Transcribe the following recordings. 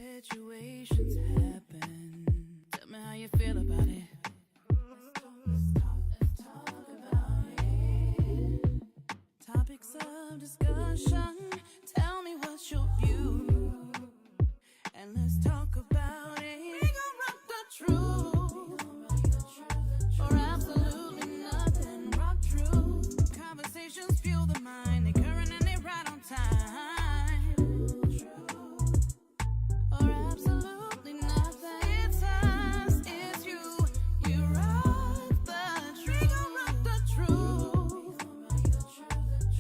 situations happen. Tell me how you feel about it. Let's talk about it. Topics of discussion. Tell me what's your view. And let's talk about it. We gon' rock the truth. Or absolutely nothing. Rock true. Conversations fuel the mind. They current and they right on time. Or absolutely nothing. It's us, it's you. You rock the truth. We gon' rock the truth.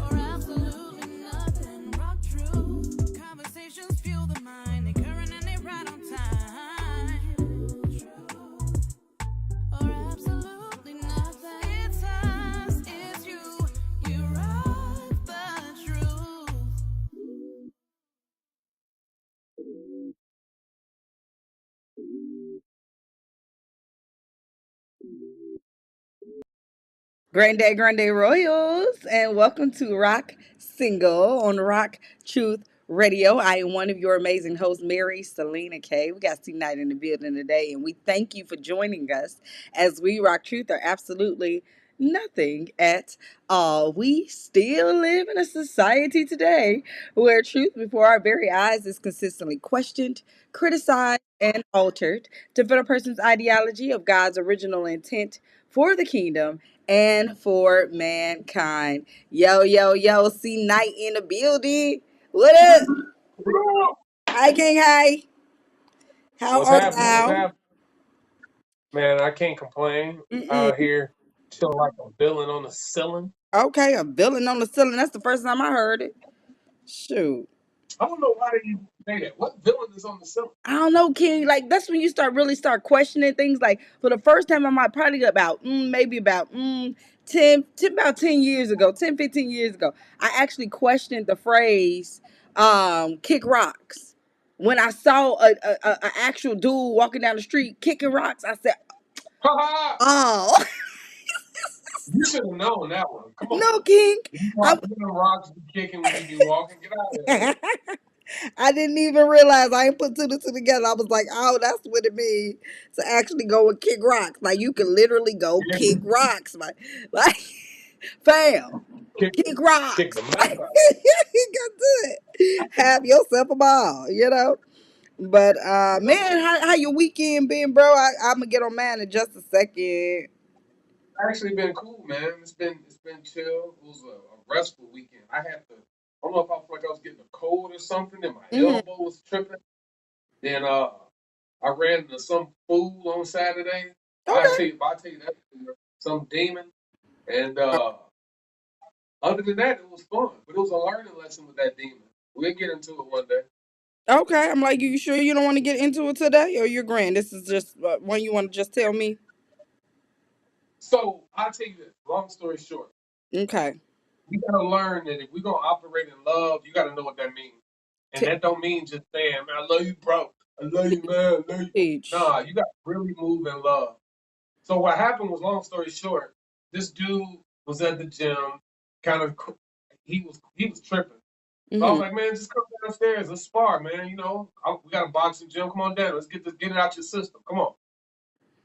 Or absolutely nothing. Rock true. Conversations fuel the mind. They current and they right on time. Or absolutely nothing. It's us, it's you. You rock the truth. Grande Royals, and welcome to Rock Single on Rock Truth Radio. I am one of your amazing hosts, Mary SelenaKay. We got CKnight in the building today, and we thank you for joining us as we rock truth are absolutely nothing at all. We still live in a society today where truth before our very eyes is consistently questioned, criticized, and altered to fit a person's ideology of God's original intent for the kingdom and for mankind. Yo, yo, yo, see Night in the building. What up? Hi, King. Hi. How What's are happening? What's thou? happening? Man, I can't complain. Out Mm-mm. here, chilling like a villain on the ceiling. Okay, a villain on the ceiling. That's the first time I heard it. Shoot. I don't know why they even say that. What villain is on the ceiling? I don't know, King. Like that's when you start questioning things. Like for the first time, I might probably about maybe about 10 years ago, 10, 15 years ago, I actually questioned the phrase "kick rocks." When I saw a actual dude walking down the street kicking rocks, I said, Ha ha! "Oh You should have known that one. Come on. no, King." You I know them rocks be kicking when you be walking. Get out of here, man. I didn't even realize I ain't put two to two together. I was like, oh, that's what it means to actually go and kick rocks. Like you can literally go kick Yeah, rocks. Like fam, kick, kick kick rocks. the mess out. You got to it. Have yourself a ball. But No, man, how your weekend been, bro? I'm gonna get on mine in just a second. actually been cool, man. It's been chill. It was a restful weekend. I had to. I don't know if I felt like I was getting a cold or something, and my Hmm. elbow was tripping. Then I ran into some fool on Saturday. Okay. I tell you that some demon. And other than that, it was fun. But it was a learning lesson with that demon. We'll get into it one day. Okay. I'm like, you sure you don't want to get into it today, or you're grand? This is just one you want to just tell me. So I'll tell you this. Long story short, Okay. we gotta learn that if we're gonna operate in love, you gotta know what that means. And that don't mean just saying, "Man, I love you, bro. I love you, man. I love you." Teach. Nah, you gotta really move in love. So what happened was, long story short, this dude was at the gym, kind of he was tripping. So I was Mm-hmm. like, man, just come downstairs, let's spar, man. We got a boxing gym. Come on down, let's get it out your system. Come on.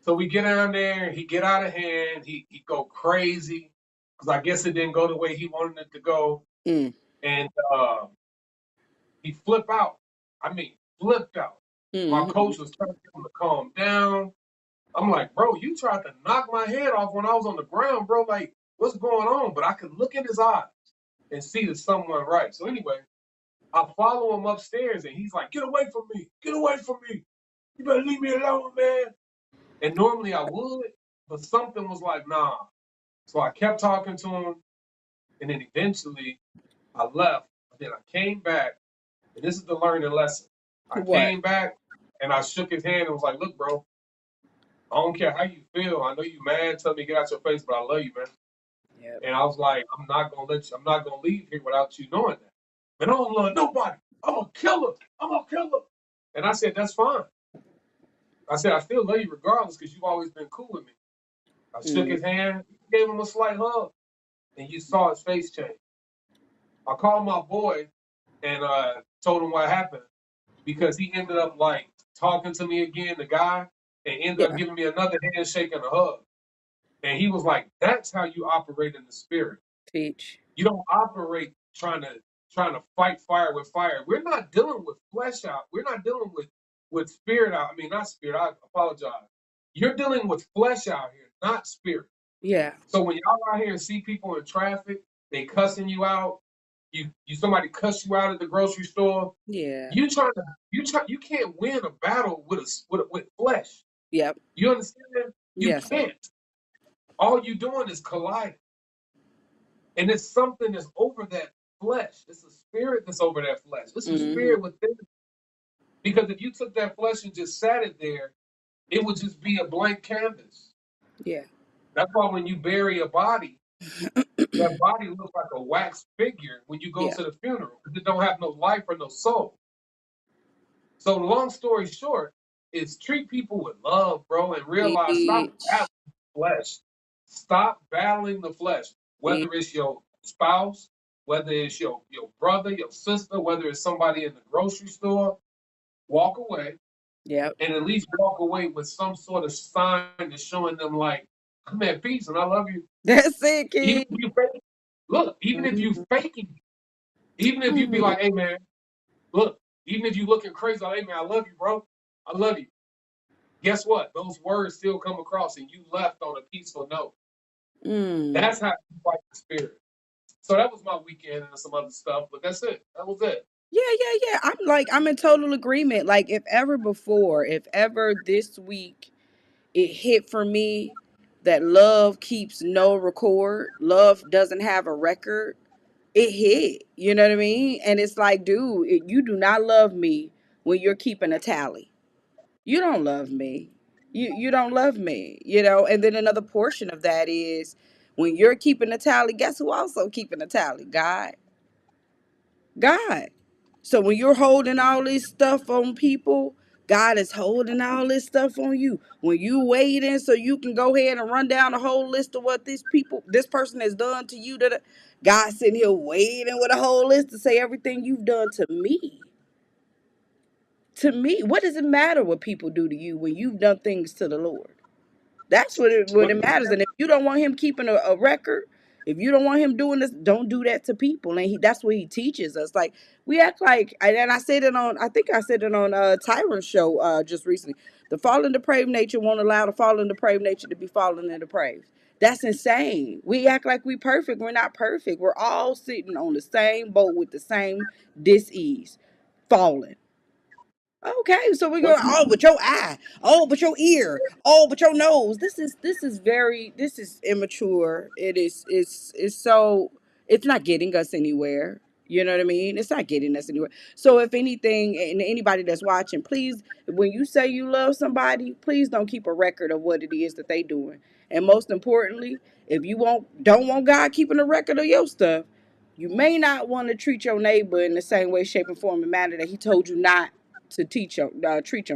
So we get down there, he get out of hand, he go crazy because I guess it didn't go the way he wanted it to go, Mm. and he flip out. I mean, flipped out. My Mm-hmm. coach was trying to get him to calm down. I'm like, bro, you tried to knock my head off when I was on the ground, bro. Like, what's going on? But I could look in his eyes and see that someone right. So anyway, I follow him upstairs and he's like, get away from me. Get away from me. You better leave me alone, man. And normally I would, but something was like, nah. So I kept talking to him. And then eventually I left. Then I came back. And this is the learning lesson. I What? came back and I shook his hand and was like, look, bro, I don't care how you feel. I know you mad. Tell me to get out your face, but I love you, man. Yep. And I was like, I'm not gonna leave here without you knowing that. Man, I don't love nobody. I'm a killer. I'm a killer. And I said, that's fine. I said, I still love you regardless because you've always been cool with me. I shook Mm. his hand, gave him a slight hug, and you saw his face change. I called my boy and told him what happened. because he ended up like talking to me again, the guy, and ended up Yeah. giving me another handshake and a hug. And he was like, "That's how you operate in the spirit. Teach. You don't operate trying to fight fire with fire. We're not dealing with flesh out. We're not dealing with spirit out. I mean, not spirit. I apologize. You're dealing with flesh out here, not spirit. Yeah. So when y'all out here and see people in traffic, they cussing you out. You somebody cuss you out at the grocery store. Yeah. You trying to you can't win a battle with flesh. Yep. You understand? You Yes, sir. can't. All you doing is colliding. And it's something that's over that flesh. It's a spirit that's over that flesh. It's some Hmm. spirit within it. Because if you took that flesh and just sat it there, it would just be a blank canvas. Yeah. That's why when you bury a body, that body looks like a wax figure when you go Yeah. to the funeral because it don't have no life or no soul. So long story short is treat people with love, bro, and realize stop battling Teach. the flesh. Stop battling the flesh. Teach. Whether it's your spouse, whether it's your brother, your sister, whether it's somebody in the grocery store, walk away Yep. and at least walk away with some sort of sign that's showing them like, I'm at peace and I love you. That's it, Even kid. if you fake, look, even if you Hmm. faking, even if you be like, hey man, look, even if you looking crazy, like, hey man, I love you, bro. I love you. Guess what? Those words still come across and you left on a peaceful note. Mm. That's how you fight the spirit. So that was my weekend and some other stuff, but that's it. That was it. Yeah, yeah, yeah. I'm in total agreement. Like if ever before, if ever this week it hit for me that love keeps no record, love doesn't have a record, it hit. You know what I mean? And it's like, dude, you do not love me when you're keeping a tally. You don't love me. You don't love me, you know? And then another portion of that is when you're keeping a tally, guess who also keeping a tally? God. God. So when you're holding all this stuff on people, God is holding all this stuff on you. When you waiting so you can go ahead and run down a whole list of what this person has done to you, that God sitting here waiting with a whole list to say everything you've done to me. To me, what does it matter what people do to you when you've done things to the Lord? That's what What it matters. And if you don't want him keeping a record, if you don't want him doing this, don't do that to people. And that's what he teaches us. Like we act like, and I said it on, I think I said it on Tyron's show just recently. The fallen depraved nature won't allow the fallen depraved nature to be fallen and depraved. That's insane. We act like we perfect. We're not perfect. We're all sitting on the same boat with the same dis-ease, falling. Okay, so we go, what oh, but your eye, oh, but your ear, oh, but your nose. This is immature. It's so it's not getting us anywhere. You know what I mean? It's not getting us anywhere. So if anything, and anybody that's watching, please, when you say you love somebody, please don't keep a record of what it is that they doing. And most importantly, if you don't want God keeping a record of your stuff, you may not want to treat your neighbor in the same way, shape, and form and manner that he told you not to treat your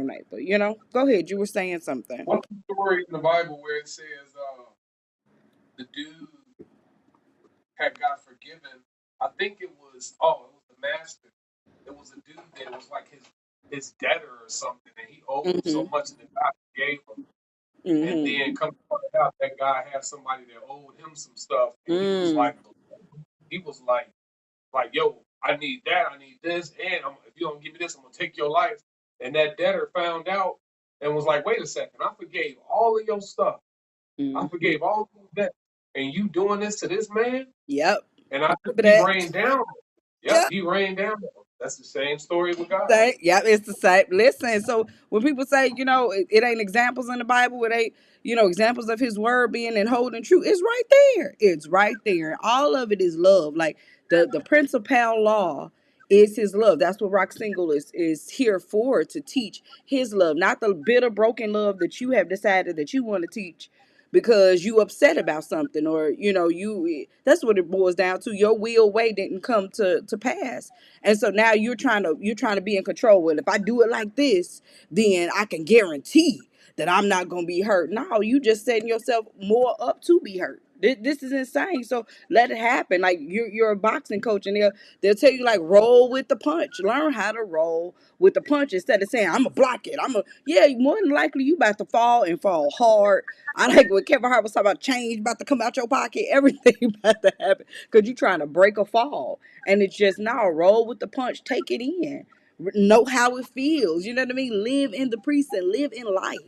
neighbor. You know, go ahead. You were saying something. what's the story in the Bible where it says the dude had got forgiven? I think it was the master. It was a dude that was like his debtor or something, and he owed him so Mhm. much that God gave him. And Mhm. then come to find out that guy had somebody that owed him some stuff, and Mm. he was like, yo, I need that, I need this, and if you don't give me this, I'm gonna take your life. And that debtor found out and was like, wait a second, I forgave all of your stuff, I Mhm. forgave all of your debt, and you doing this to this man? Yep. And I think Remember he that? rained down. Yep, Yep. he rained down. That's the same story with God. Say, yep, it's the same. Listen, so when people say, it ain't examples in the Bible, it ain't, examples of his word being and holding true, it's right there. It's right there. All of it is love. Like the principal law is his love. That's what RockSingle is here for, to teach his love, not the bitter, broken love that you have decided that you want to teach because you upset about something, or that's what it boils down to. Your will way didn't come to pass, and so now you're trying to be in control. Well, if I do it like this, then I can guarantee that I'm not gonna be hurt. No, you just setting yourself more up to be hurt. This is insane. So let it happen. Like you're a boxing coach, and they'll tell you like roll with the punch. Learn how to roll with the punch instead of saying I'm gonna block it. Yeah. More than likely you about to fall and fall hard. I like when Kevin Hart was talking about change about to come out your pocket. Everything about to happen because you're trying to break a fall, and it's just now roll with the punch. Take it in. Know how it feels. You know what I mean? Live in the precinct. Live in life.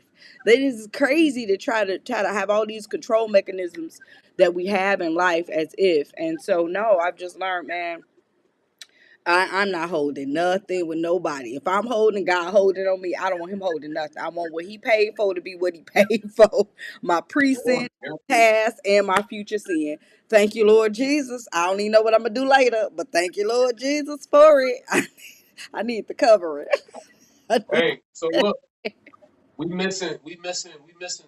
That is crazy to try to have all these control mechanisms that we have in life as if. And so no, I've just learned, man, I'm not holding nothing with nobody. If I'm holding God holding on me, I don't want him holding nothing. I want what he paid for to be what he paid for. My present, past, and my future sin. Thank you, Lord Jesus. I don't even know what I'm gonna do later, but thank you, Lord Jesus, for it. I need to cover it. I need- Hey, so look, we missing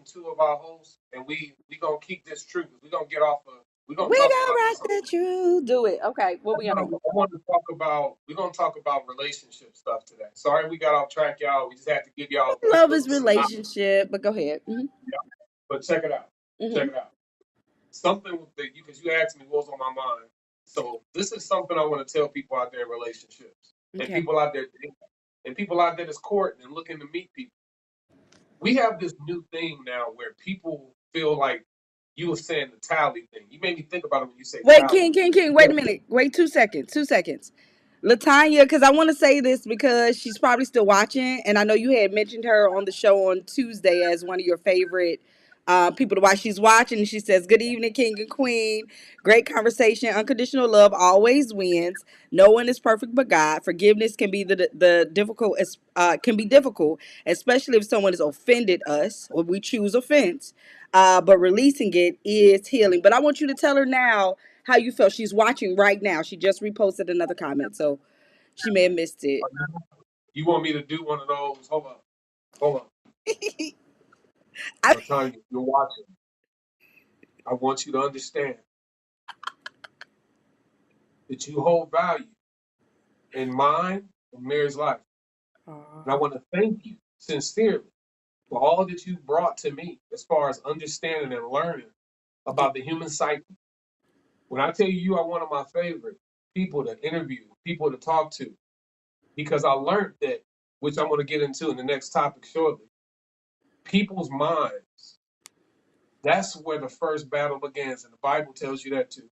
two of our hosts, and we gonna keep this true. We gonna get off of. We we gonna talk gonna about rock this. the truth. Do it. Okay, what we on? I want to talk about. We're gonna talk about relationship stuff today. Sorry, we got off track, y'all. We just had to give y'all a quick Love little is synopsis. relationship, but go ahead. But check it out. Check Hmm. it out. Something that because you asked me what was on my mind. So this is something I want to tell people out there in relationships and Okay. people out there dating, and people out there that's courting and looking to meet people. We have this new thing now where people feel like you were saying the tally thing. You made me think about it when you say Wait, tally. King, wait a minute. Wait 2 seconds. 2 seconds. Latanya, because I want to say this because she's probably still watching, and I know you had mentioned her on the show on Tuesday as one of your favorite people to watch. She's watching, and she says, "Good evening, King and Queen. Great conversation. Unconditional love always wins. No one is perfect but God. Forgiveness can be the difficult can be difficult, especially if someone has offended us or we choose offense. But releasing it is healing. But I want you to tell her now how you felt. She's watching right now. She just reposted another comment, so she may have missed it. You want me to do one of those? Hold on. Hold on. I, I'm telling you, you're watching. I want you to understand that you hold value in mine and Mary's life. And I want to thank you sincerely for all that you brought to me as far as understanding and learning about the human psyche. When I tell you you are one of my favorite people to interview, people to talk to, because I learned that, which I'm going to get into in the next topic shortly, people's minds, that's where the first battle begins. And the Bible tells you that too.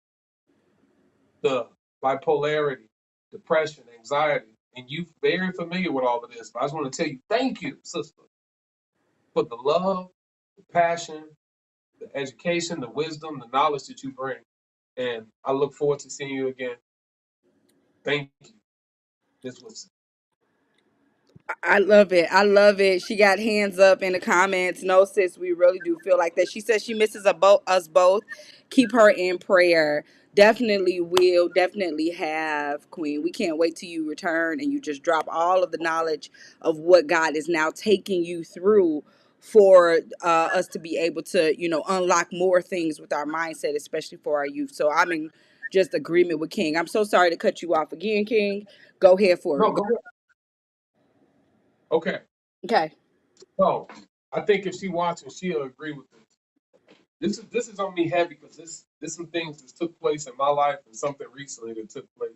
The bipolarity, depression, anxiety. And you're very familiar with all of this. But I just want to tell you, thank you, sister, for the love, the passion, the education, the wisdom, the knowledge that you bring. And I look forward to seeing you again. Thank you. This was I love it. I love it. She got hands up in the comments. No, sis, we really do feel like that. She says she misses us both. Keep her in prayer. Definitely will. Definitely have, Queen. We can't wait till you return and you just drop all of the knowledge of what God is now taking you through for us to be able to, unlock more things with our mindset, especially for our youth. So I'm in just agreement with King. I'm so sorry to cut you off again, King. Go ahead for no, it. go ahead. Okay. Okay. So I think if she watching, she'll agree with this. This is on me heavy because this some things that took place in my life and something recently that took place.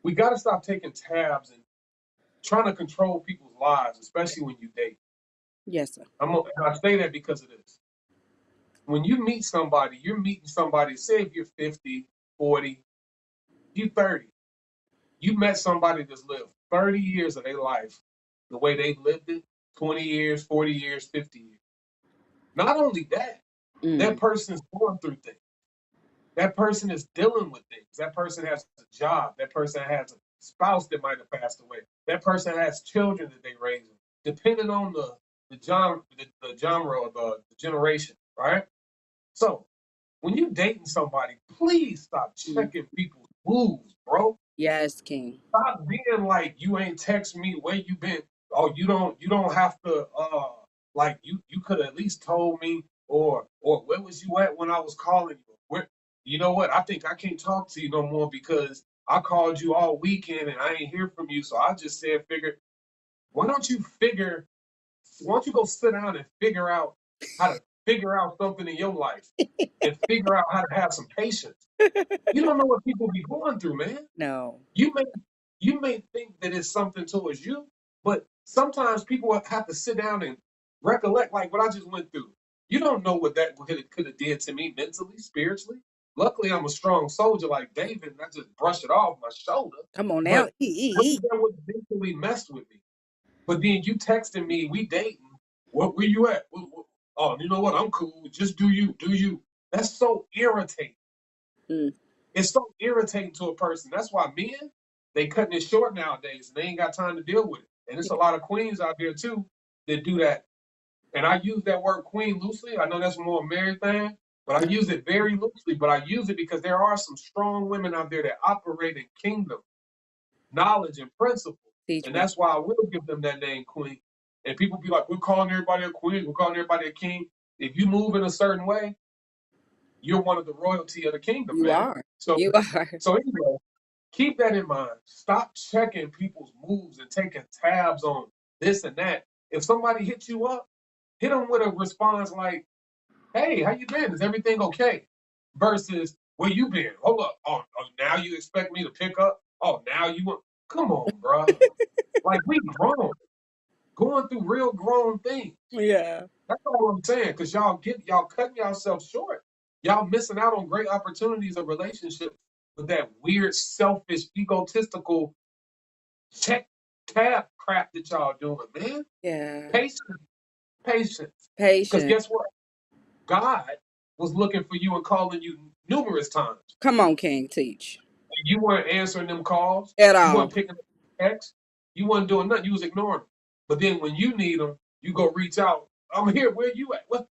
We got to stop taking tabs and trying to control people's lives, especially when you date. Yes, sir. And I say that because of this. When you meet somebody, you're meeting somebody. Say if you're 50, 40, you're 30. You met somebody that's lived 30 years of their life the way they've lived it, 20 years, 40 years, 50 years. Not only that, that Mm, person's going through things. That person is dealing with things. That person has a job. That person has a spouse that might have passed away. That person has children that they raise. Depending on the genre or the generation, right? So when you're dating somebody, please stop mm. checking people's moves, bro. Yes, King. Stop being like you ain't text me where you been. Oh, you don't have to like you could at least told me or where was you at when I was calling you? Where you know what? I think I can't talk to you no more because I called you all weekend and I ain't hear from you. So I just said why don't you go sit down and figure out how to figure out something in your life and figure out how to have some patience. You don't know what people be going through, man. No. You may you may think that it's something towards you, but sometimes people have to sit down and recollect like what I just went through. You don't know what that could have did to me mentally, spiritually. Luckily, I'm a strong soldier like David, and I just brush it off my shoulder. Come on now. But what if that would mentally messed with me? But then you texting me, we dating. Where you at? Oh, you know what? I'm cool. Just do you, do you. That's so irritating. Mm. It's so irritating to a person. That's why men, they cutting it short nowadays and they ain't got time to deal with it. And there's a lot of queens out there too that do that. And I use that word queen loosely. I know that's more a married thing, but I use it very loosely. But I use it because there are some strong women out there that operate in kingdom, knowledge, and principle. Teach And me. that's why I will give them that name queen. And people be like, we're calling everybody a queen, we're calling everybody a king. If you move in a certain way, you're one of the royalty of the kingdom, You man. are. So You are. so anyway, keep that in mind. Stop checking people's moves and taking tabs on this and that. If somebody hits you up, hit them with a response like, "Hey, how you been? Is everything okay?" Versus, "Where you been? Hold up. Oh, now you expect me to pick up? Oh, now you want? Come on, bro. Like we grown, going through real grown things. Yeah. That's all I'm saying. Cause y'all cutting yourself short. Y'all missing out on great opportunities of relationships with that weird, selfish, egotistical check tab crap that y'all doing, man. Yeah. Patience, patience. Because Patience. guess what? God was looking for you and calling you numerous times. Come on, King. Teach. You weren't answering them calls. At You weren't all. picking up texts. You wasn't doing nothing. You was ignoring them. But then when you need them, you go reach out. I'm here. Where you at? What?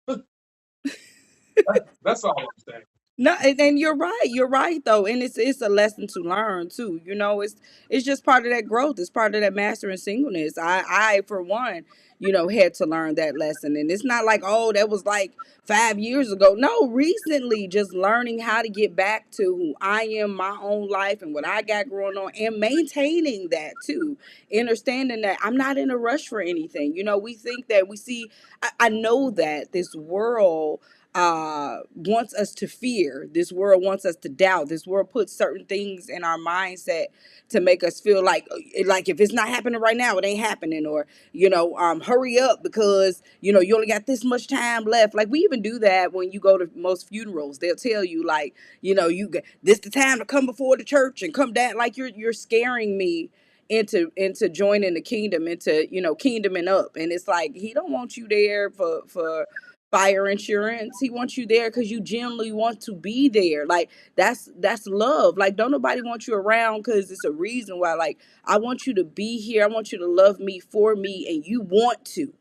That's all I'm saying. No, and you're right. You're right though, and it's a lesson to learn too. You know, it's just part of that growth. It's part of that mastering singleness. I for one, had to learn that lesson, and it's not like oh that was like 5 years ago. No, recently, just learning how to get back to who I am, my own life, and what I got going on, and maintaining that too. Understanding that I'm not in a rush for anything. We think that we see. I know that this world wants us to fear. This world wants us to doubt. This world puts certain things in our mindset to make us feel like if it's not happening right now, it ain't happening, or hurry up because you only got this much time left. Like we even do that when you go to most funerals. They'll tell you like you got this the time to come before the church and come down. Like you're scaring me into joining the kingdom, into kingdoming up, and it's like he don't want you there for fire insurance. He wants you there because you genuinely want to be there. Like that's love. Like don't nobody want you around because it's a reason why. Like I want you to be here. I want you to love me for me, and you want to.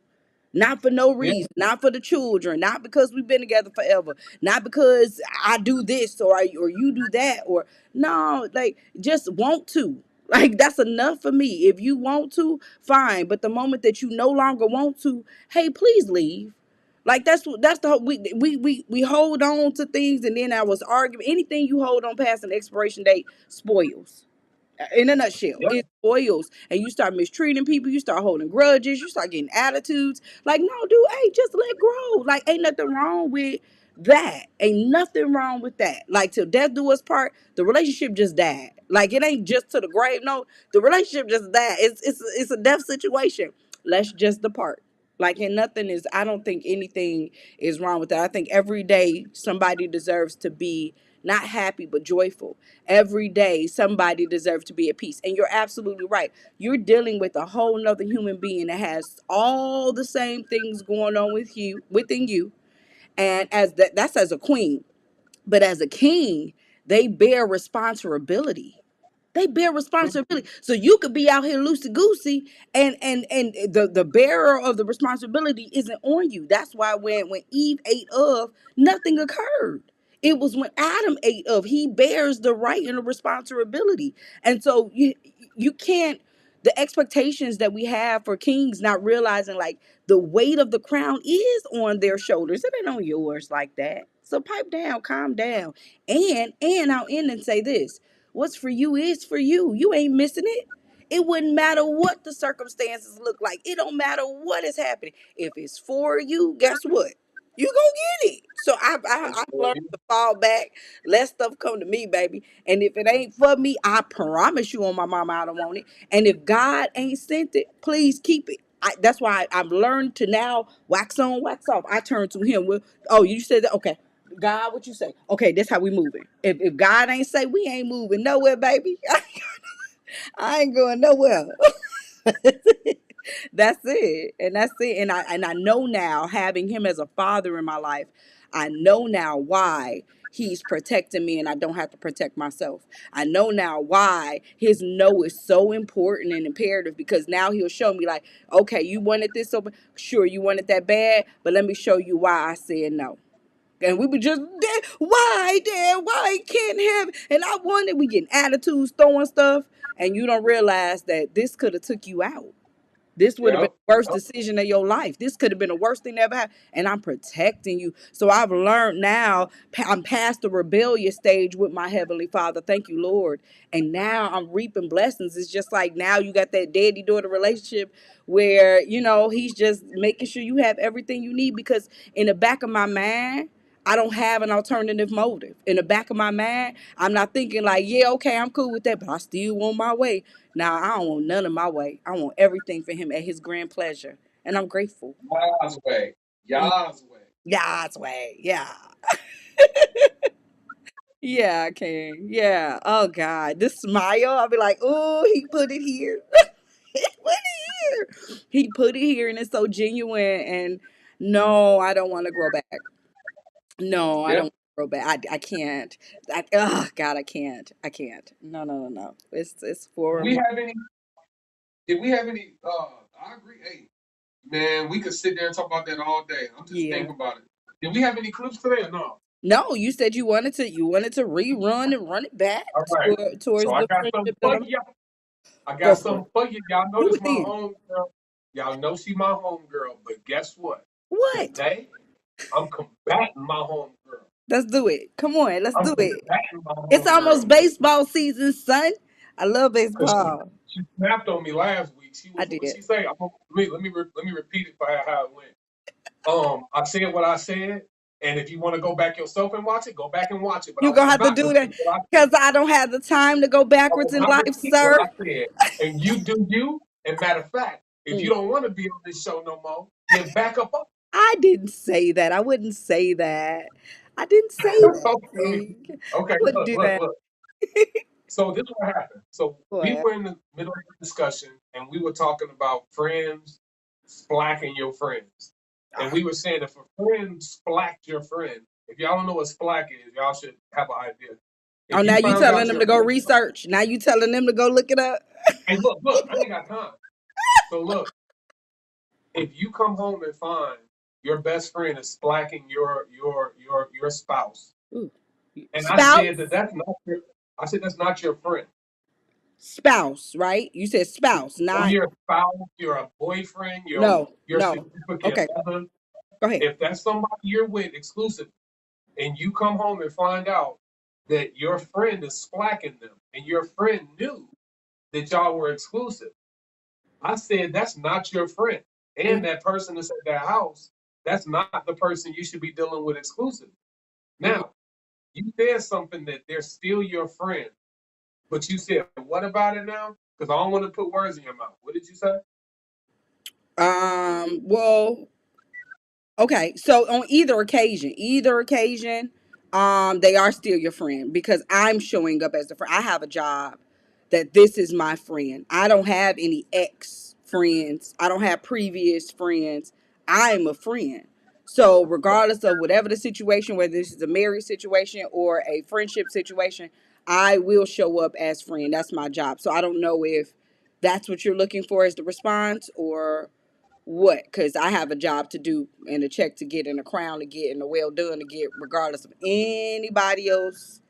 Not for no Yeah, reason, not for the children, not because we've been together forever, not because I do this or you do that, or no, like just want to. Like that's enough for me. If you want to, fine. But the moment that you no longer want to, hey, please leave. Like that's the whole we hold on to things, and then I was arguing. Anything you hold on past an expiration date spoils. In a nutshell, yeah, it spoils, and you start mistreating people. You start holding grudges. You start getting attitudes. Like, no, dude, hey, just let grow. Like, ain't nothing wrong with that. Ain't nothing wrong with that. Like, till death do us part. The relationship just died. Like, it ain't just to the grave. No, the relationship just died. It's a death situation. Let's just depart. Like, and nothing is. I don't think anything is wrong with that. I think every day somebody deserves to be not happy but joyful. Every day somebody deserves to be at peace, and you're absolutely right. You're dealing with a whole nother human being that has all the same things going on within you, and that's as a queen. But as a king, they bear responsibility. They bear responsibility. So you could be out here loosey goosey, and the bearer of the responsibility isn't on you. That's why when Eve ate of, nothing occurred. It was when Adam ate of, he bears the right and the responsibility. And so you can't, the expectations that we have for kings, not realizing like the weight of the crown is on their shoulders. It ain't on yours like that. So pipe down, calm down. And I'll end and say this. What's for you is for you. You ain't missing it. It wouldn't matter what the circumstances look like. It don't matter what is happening. If it's for you, guess what? You gonna get it. So I I feel learned you. to fall back. Let stuff come to me, baby. And if it ain't for me, I promise you on my mama, I don't want it. And if God ain't sent it, please keep it. That's why I've learned to now wax on, wax off. I turn to Him. With, oh, you said that? Okay. God, what you say? Okay, that's how we moving. If God ain't say, we ain't moving nowhere, baby. I ain't going nowhere. That's it. And that's it. And I know now, having him as a father in my life, I know now why he's protecting me and I don't have to protect myself. I know now why his no is so important and imperative, because now he'll show me like, okay, you wanted this so sure you wanted that bad, but let me show you why I said no. And we be just, "Dad, why, Dad? Why can't have?" And I wanted, we getting attitudes, throwing stuff, and you don't realize that this could have took you out. This would have been Yep. the worst Yep. decision of your life. This could have been the worst thing that ever happened. And I'm protecting you. So I've learned now, I'm past the rebellious stage with my Heavenly Father. Thank you, Lord. And now I'm reaping blessings. It's just like now you got that daddy daughter relationship where, he's just making sure you have everything you need, because in the back of my mind, I don't have an alternative motive. In the back of my mind, I'm not thinking like, yeah, okay, I'm cool with that, but I still want my way. Now, I don't want none of my way. I want everything for him at his grand pleasure. And I'm grateful. Yah's way. Mm, Yah's way. God's way. Yeah. Yeah, I can. Yeah. Oh, God. This smile, I'll be like, oh, he put it here. He put it here. He put it here, and it's so genuine. And no, I don't want to grow back. No, I don't Yeah. want to grow back. I can't. Oh, God, I can't. I can't. No, no, no, no. It's Did for we my. have any? Did we have any? I agree. Hey, man, we could sit there and talk about that all day. I'm just Yeah. thinking about it. Did we have any clips today or no? No, you said you wanted to rerun and run it back All right. So towards I the got something friendship that for I'm. you. I got Go for something it. for you. Y'all know Do this it my then. home girl. Y'all know she my home girl. But guess what? What? Today, I'm combating my home girl. Let's do it. Come on, let's I'm do it. combating my It's home almost girl. baseball season, son. I love Cause baseball. she snapped on me last week. She I was what did. she say. Let me repeat it for her how it went. I said what I said, and if you want to go back yourself and watch it, go back and watch it. But You're gonna I'm have to not do repeating that what I said. because I don't have the time to go I backwards will in not life, repeat what sir. I said. And you do you. And matter of fact, if you Mm. don't want to be on this show no more, then back up. I didn't say that. I wouldn't say that. I didn't say that. Okay. See? I Okay. wouldn't Look. do Look. that. Look. So this is what happened. So we What? were in the middle of the discussion, and we were talking about friends splacking your friends, and Ah. we were saying if a friend splacked your friend, if y'all don't know what splack is, y'all should have an idea. Oh, If now you you found telling out them your to go friend, research. Now you telling them to go look it up. hey, look, I ain't got time. So look, if you come home and find your best friend is splacking your spouse, Ooh. and I said that Spouse? that's not your, I said that's not your friend. Spouse, right? You said spouse, I'm not your spouse, you're a boyfriend, no, your no. significant Okay, other. go ahead. If that's somebody you're with exclusively, and you come home and find out that your friend is splacking them, and your friend knew that y'all were exclusive, I said that's not your friend. Mm, And that person that's at that house, that's not the person you should be dealing with exclusively. mhm. Now, you said something that they're still your friend, but you said, what about it now? Because I don't want to put words in your mouth. What did you say? Well, okay, so on either occasion, they are still your friend because I'm showing up as a friend. I have a job that this is my friend. I don't have any ex friends. I don't have previous friends. I'm a friend. So regardless of whatever the situation, whether this is a marriage situation or a friendship situation, I will show up as friend. That's my job. So I don't know if that's what you're looking for as the response or what, because I have a job to do and a check to get and a crown to get and a well done to get, regardless of anybody else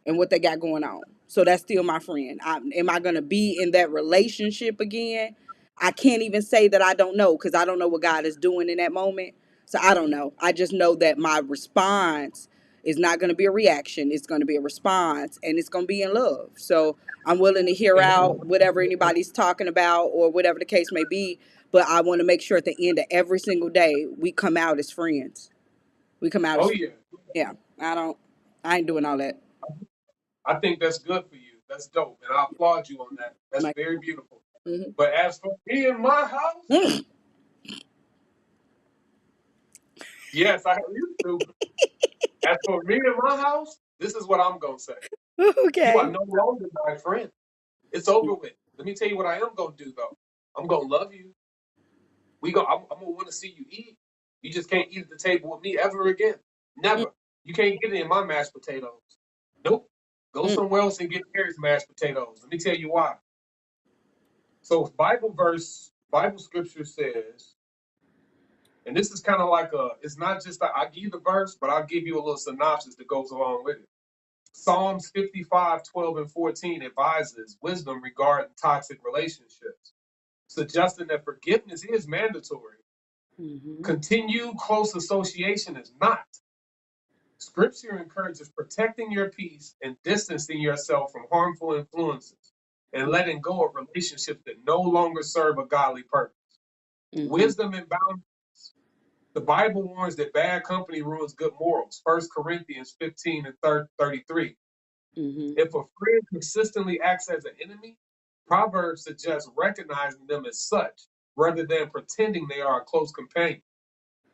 and what they got going on. So that's still my friend. Am I going to be in that relationship again? I can't even say that I don't know, because I don't know what God is doing in that moment. So I don't know. I just know that my response is not going to be a reaction. It's going to be a response, and it's going to be in love. So I'm willing to hear out whatever anybody's talking about or whatever the case may be. But I want to make sure at the end of every single day we come out as friends. We come out Oh as, yeah, yeah. I ain't doing all that. I think that's good for you. That's dope, and I applaud you on that. That's Like, very beautiful. mm-hmm. But as for me in my house, yes, I used to. As for me in my house, this is what I'm gonna say. You are Okay. no longer my friend. It's over with. Let me tell you what I am gonna do though. I'm gonna love you. I'm gonna want to see you eat. You just can't eat at the table with me ever again. Never. You can't get it in my mashed potatoes. Nope. Go Mm-hmm. somewhere else and get Mary's mashed potatoes. Let me tell you why. So Bible scripture says, and this is kind of like it's not just I give you the verse, but I'll give you a little synopsis that goes along with it. Psalms 55:12 and 14 advises wisdom regarding toxic relationships, suggesting that forgiveness is mandatory. Mm-hmm. Continued close association is not. Scripture encourages protecting your peace and distancing yourself from harmful influences and letting go of relationships that no longer serve a godly purpose. Mm-hmm. Wisdom and boundaries. The Bible warns that bad company ruins good morals. 1 Corinthians 15 and 33. Mm-hmm. If a friend consistently acts as an enemy, Proverbs suggests recognizing them as such rather than pretending they are a close companion.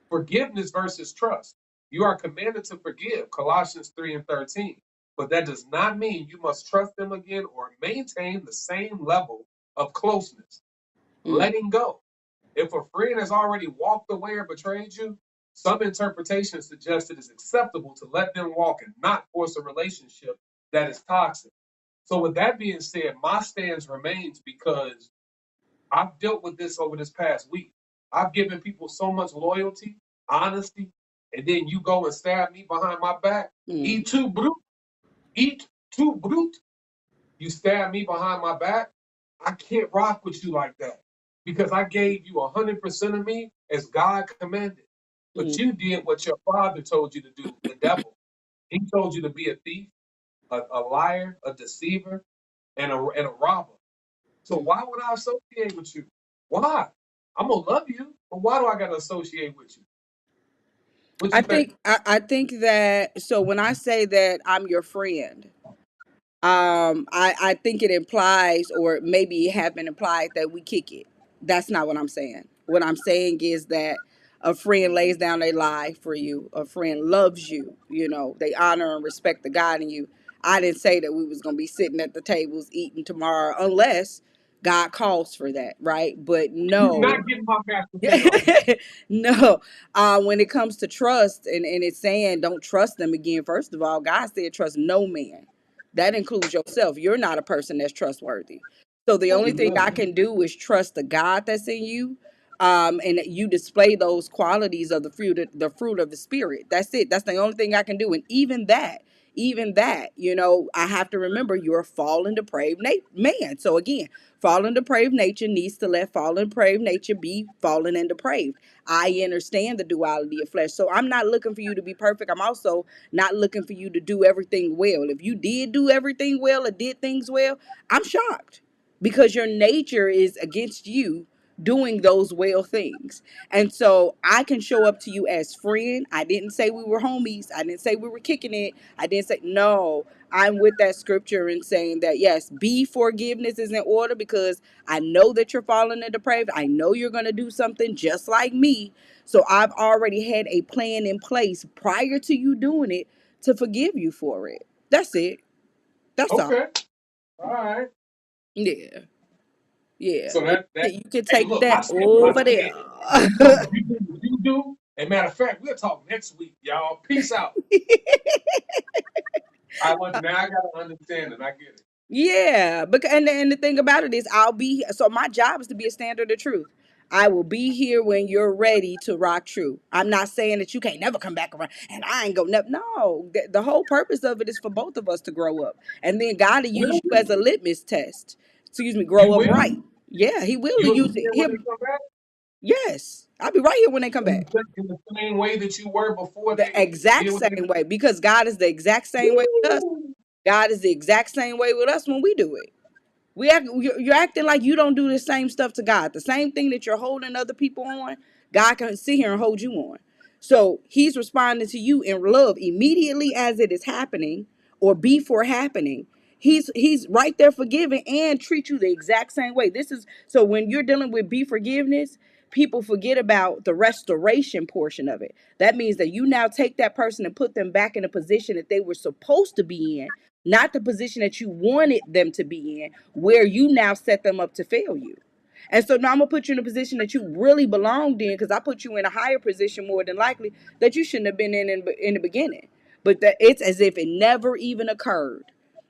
Forgiveness versus trust. You are commanded to forgive, Colossians 3 and 13. But that does not mean you must trust them again or maintain the same level of closeness. Mm-hmm. Letting go. If a friend has already walked away or betrayed you, some interpretations suggest it is acceptable to let them walk and not force a relationship that is toxic. So, with that being said, my stance remains because I've dealt with this over this past week. I've given people so much loyalty, honesty, and then you go and stab me behind my back. Mm-hmm. Eat too brute. Eat too brute. You stab me behind my back. I can't rock with you like that because I gave you 100% of me as God commanded. But you did what your father told you to do, the devil. He told you to be a thief, a liar, a deceiver, and a robber. So Mm-hmm. why would I associate with you? Why? I'm gonna love you, but why do I gotta associate with you? What I you think? think I think that, so when I say that I'm your friend, I think it implies, or maybe it have been implied, that we kick it. That's not what I'm saying. What I'm saying is that a friend lays down their life for you. A friend loves you. They honor and respect the God in you. I didn't say that we was gonna be sitting at the tables eating tomorrow unless God calls for that, right? But You're no. not getting my mashed potatoes. No. When it comes to trust, and it's saying don't trust them again, first of all, God said trust no man. That includes yourself. You're not a person that's trustworthy. So the only thing I Amen. can do is trust the God that's in you. And you display those qualities of the fruit of the spirit. That's it. That's the only thing I can do. And even that, I have to remember you're a fallen, depraved man. So again, fallen, depraved nature needs to let fallen, depraved nature be fallen and depraved. I understand the duality of flesh. So I'm not looking for you to be perfect. I'm also not looking for you to do everything well. If you did do everything well or did things well, I'm shocked because your nature is against you doing those well things. And so I can show up to you as friend. I didn't say we were homies. I didn't say we were kicking it. I didn't say no. I'm with that scripture and saying that yes, be forgiveness is in order because I know that you're fallen and depraved. I know you're going to do something just like me. So I've already had a plan in place prior to you doing it to forgive you for it. That's it. That's all. Okay. All right. Yeah. Yeah. So But that you can hey take look, I that stand what I over there. said. So you do what you do. And matter of fact, we'll talk next week, y'all. Peace out. I want now I gotta understand it. I get it. Yeah, because and the thing about it is I'll be, so my job is to be a standard of truth. I will be here when you're ready to rock true. I'm not saying that you can't never come back around and I ain't go never. No, the whole purpose of it is for both of us to grow up, and then God will use Will you as a litmus test. Excuse me, you grow up will? right. Yeah, He will You'll be use it. here when He'll, they come back? yes, I'll be right here when they come back. In the same way that you were before The they exact did what they same way, because God is the exact same way with us. Woo! God is the exact same way with us when we do it. You're acting like you don't do the same stuff to God. The same thing that you're holding other people on, God can sit here and hold you on. So he's responding to you in love immediately as it is happening or before happening. He's right there forgiving and treat you the exact same way. This is so when you're dealing with be forgiveness, people forget about the restoration portion of it. That means that you now take that person and put them back in a position that they were supposed to be in, not the position that you wanted them to be in, where you now set them up to fail you. And so now I'm gonna put you in a position that you really belonged in, because I put you in a higher position more than likely that you shouldn't have been in the beginning. But that it's as if it never even occurred.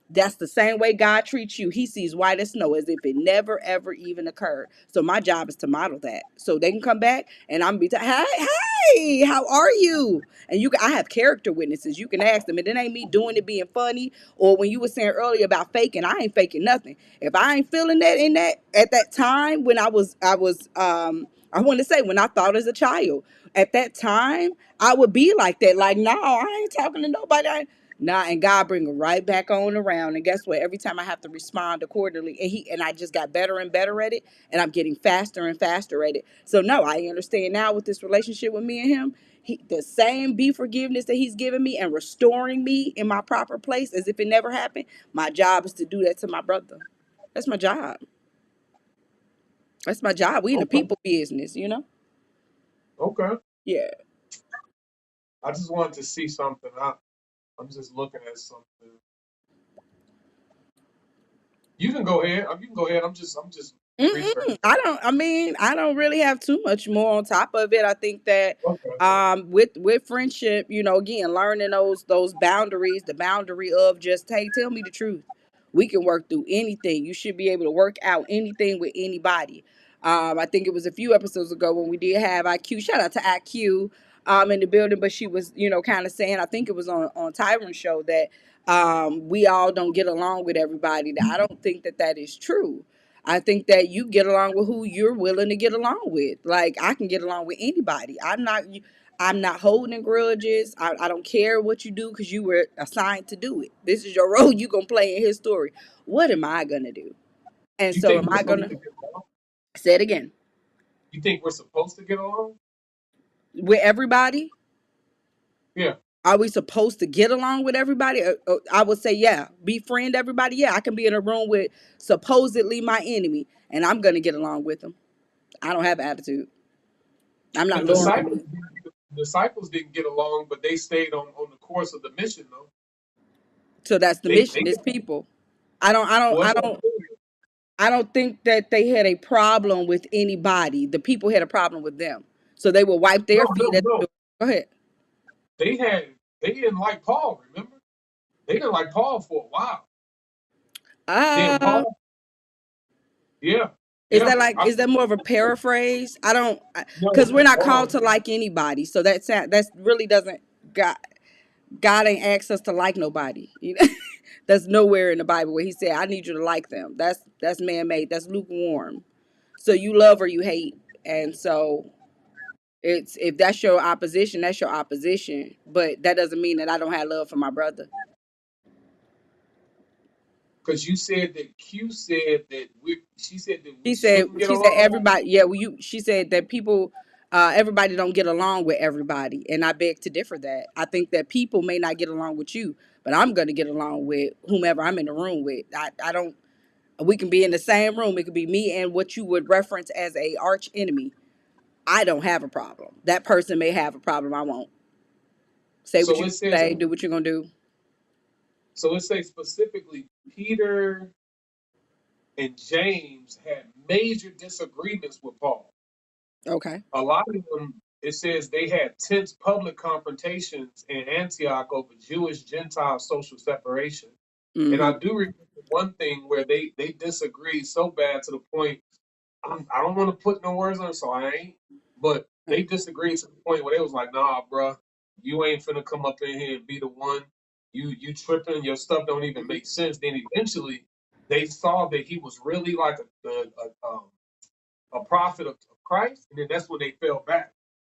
That's the same way God treats you. He sees white as snow, as if it never ever even occurred. So my job is to model that, so they can come back and I'm be hey, how are you? And I have character witnesses. You can ask them, and it ain't me doing it being funny. Or when you were saying earlier about faking, I ain't faking nothing. If I ain't feeling that in that at that time when I want to say when I thought as a child, at that time I would be like that. Like, no, I ain't talking to nobody. Nah, and God bring them right back on around. And guess what? Every time I have to respond accordingly, and I just got better and better at it, and I'm getting faster and faster at it. So no, I understand now with this relationship with me and him, the same be forgiveness that he's giving me and restoring me in my proper place as if it never happened. My job is to do that to my brother. That's my job. That's my job. We in the Okay. people business. Okay. Yeah. I just wanted to see something. I'm just looking at something. You can go ahead. You can go ahead. I'm just researching. I don't really have too much more on top of it. I think that Okay. with friendship, again, learning those boundaries, the boundary of just, hey, tell me the truth. We can work through anything. You should be able to work out anything with anybody. I think it was a few episodes ago when we did have IQ. Shout out to IQ in the building, but she was, kind of saying, I think it was on Tyron's show, that we all don't get along with everybody. I don't think that is true. I think that you get along with who you're willing to get along with. Like, I can get along with anybody. I'm not holding grudges. I don't care what you do because you were assigned to do it. This is your role. You gonna play in his story. What am I gonna do? And You so think am we're I supposed gonna to get along? say it again You think we're supposed to get along? with everybody? Yeah. Are we supposed to get along with everybody? I would say, yeah. Befriend everybody. Yeah, I can be in a room with supposedly my enemy, and I'm gonna get along with them. I don't have attitude. I'm The not lowering disciples me. the disciples didn't get along, but they stayed on the course of the mission though. So that's the They mission. Is people. I don't. I don't. well, I that's what I'm don't. saying. I don't think that they had a problem with anybody. The people had a problem with them, so they would wipe No, their no, feet at the no. door. Go ahead. They didn't like Paul, remember? They didn't like Paul for a while. Then Uh, Paul, yeah, is yeah. that like? Is that more of a paraphrase? I don't, No, because we're not hold called on. to like anybody. So that's really doesn't. God ain't asked us to like nobody. That's nowhere in the Bible where He said, "I need you to like them." That's man made. That's lukewarm. So you love or you hate, and so it's if that's your opposition, that's your opposition. But that doesn't mean that I don't have love for my brother. Because you said that Q said that she said that we She said shouldn't get she said along. everybody. Yeah, well, she said that people, everybody don't get along with everybody, and I beg to differ. That I think that people may not get along with you, but I'm gonna get along with whomever I'm in the room with. I don't. We can be in the same room. It could be me and what you would reference as a arch enemy. I don't have a problem. That person may have a problem. I won't. Say what So you it says say. Do what you're gonna do. so it says specifically Peter and James had major disagreements with Paul. Okay. A lot of them, it says they had tense public confrontations in Antioch over Jewish Gentile social separation. And Mm-hmm. I do remember one thing where they disagreed so bad to the point I don't want to put no words on it, so I ain't. But they disagreed to the point where they was like, "Nah, bruh, you ain't finna come up in here and be the one. You tripping. Your stuff don't even make sense." Then eventually, they saw that he was really like a prophet of Christ, and then that's when they fell back.